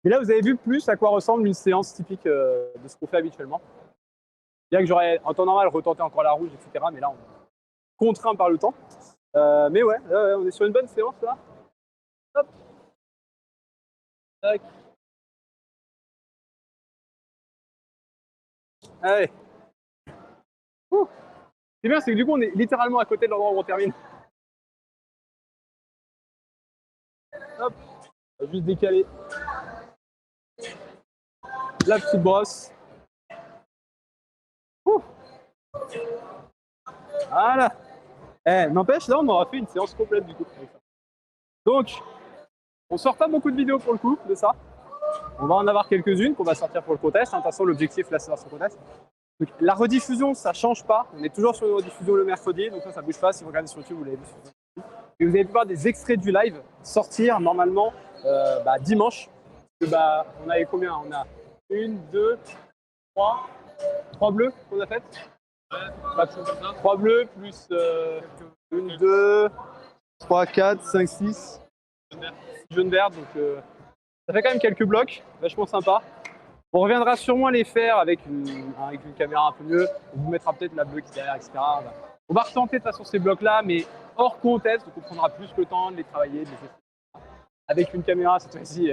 Mais là, vous avez vu plus à quoi ressemble une séance typique de ce qu'on fait habituellement. Bien que j'aurais, en temps normal, retenté encore la rouge, etc. Mais là, on est contraint par le temps. Mais ouais, on est sur une bonne séance là. Hop. Tac. Allez. Ouh. C'est bien, c'est que du coup, on est littéralement à côté de l'endroit où on termine. Hop. On va juste décaler la petite brosse. Ouh. Voilà. N'empêche, là, on aura fait une séance complète du coup. Donc, on sort pas beaucoup de vidéos pour le coup de ça. On va en avoir quelques-unes qu'on va sortir pour le contest. De toute façon, l'objectif, là, c'est dans ce contest. Donc, la rediffusion, ça change pas. On est toujours sur une rediffusion le mercredi, donc ça bouge pas. Si vous regardez sur YouTube, vous l'avez vu sur YouTube. Et vous allez pouvoir des extraits du live sortir normalement dimanche. On avait combien? On a 1, 2, 3 bleus qu'on a faites. Ouais, 3 bleus plus 1, 2, 3, 4, 5, 6 jaunes verts. Donc ça fait quand même quelques blocs, vachement sympa. On reviendra sûrement les faire avec une caméra un peu mieux. On vous mettra peut-être la bleue qui est derrière, etc. On va retenter de toute façon ces blocs-là, mais hors contest, donc on prendra plus le temps de les travailler, de les essayer. Avec une caméra cette fois-ci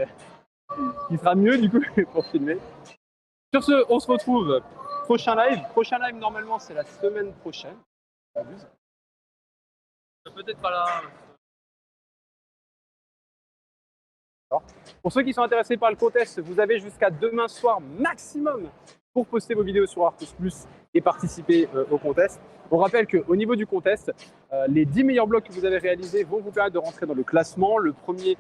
qui sera mieux du coup pour filmer. Sur ce, on se retrouve prochain live. Prochain live normalement c'est la semaine prochaine. peut-être pas là. Pour ceux qui sont intéressés par le contest, vous avez jusqu'à demain soir maximum pour poster vos vidéos sur Arcos Plus et participer au contest. On rappelle qu'au niveau du contest, les 10 meilleurs blocs que vous avez réalisés vont vous permettre de rentrer dans le classement. Le premier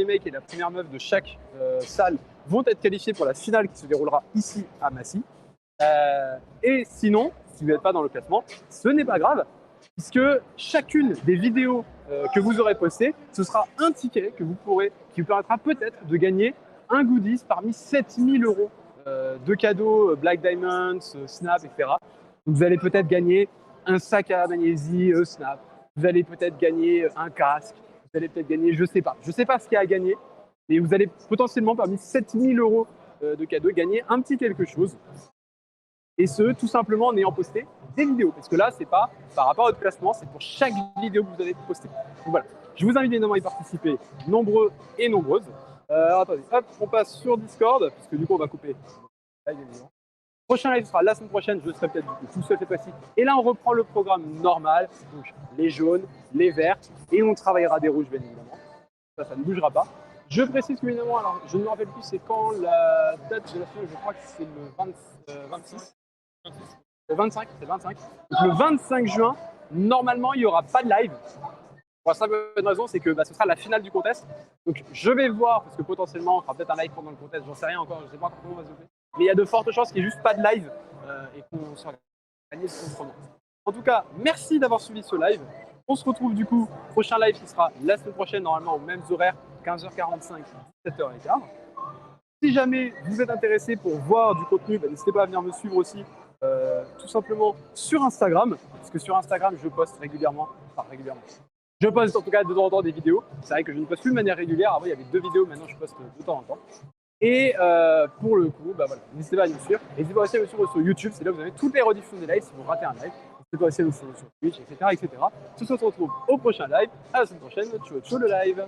mec et la première meuf de chaque salle vont être qualifiés pour la finale qui se déroulera ici à Massy. Et sinon, si vous n'êtes pas dans le classement, ce n'est pas grave, puisque chacune des vidéos que vous aurez postées, ce sera un ticket qui vous permettra peut-être de gagner un goodies parmi 7000 € de cadeaux Black Diamonds, Snap, etc. Donc vous allez peut-être gagner un sac à magnésie Snap, vous allez peut-être gagner un casque, vous allez peut-être gagner, je sais pas ce qu'il y a à gagner, mais vous allez potentiellement parmi 7000 € de cadeaux gagner un petit quelque chose. Et ce, tout simplement en ayant posté des vidéos. Parce que là, c'est pas par rapport à votre classement, c'est pour chaque vidéo que vous avez postée. Donc voilà, je vous invite énormément à y participer, nombreux et nombreuses. Attendez, hop, on passe sur Discord, puisque du coup, on va couper. Prochain live sera la semaine prochaine, je serai peut-être tout seul cette fois-ci. Et là, on reprend le programme normal, donc les jaunes, les verts, et on travaillera des rouges, bien évidemment. Ça ne bougera pas. Je précise que, évidemment, alors, je ne me rappelle plus c'est quand la date de la finale, je crois que c'est le 26. Le 25, c'est le 25. Donc, le 25 juin, normalement, il n'y aura pas de live. Pour la simple raison, c'est que ce sera la finale du contest. Donc, je vais voir, parce que potentiellement, on fera peut-être un live pendant le contest, j'en sais rien encore, je ne sais pas encore comment on va se faire. Mais il y a de fortes chances qu'il n'y ait juste pas de live et qu'on s'organise autrement. En tout cas, merci d'avoir suivi ce live. On se retrouve du coup, prochain live qui sera la semaine prochaine, normalement aux mêmes horaires, 15h45, 17h15. Si jamais vous êtes intéressé pour voir du contenu, n'hésitez pas à venir me suivre aussi, tout simplement sur Instagram, parce que sur Instagram, je poste régulièrement, je poste en tout cas de temps en temps des vidéos. C'est vrai que je ne poste plus de manière régulière. Avant, il y avait 2 vidéos, maintenant je poste de temps en temps. Et pour le coup, voilà, n'hésitez pas à nous suivre. N'hésitez pas aussi à nous suivre sur YouTube, c'est là où vous avez toutes les rediffusions des lives si vous ratez un live. N'hésitez pas aussi à nous suivre sur Twitch, etc. Tout ça, on se retrouve au prochain live. À la semaine prochaine. Ciao, ciao le live.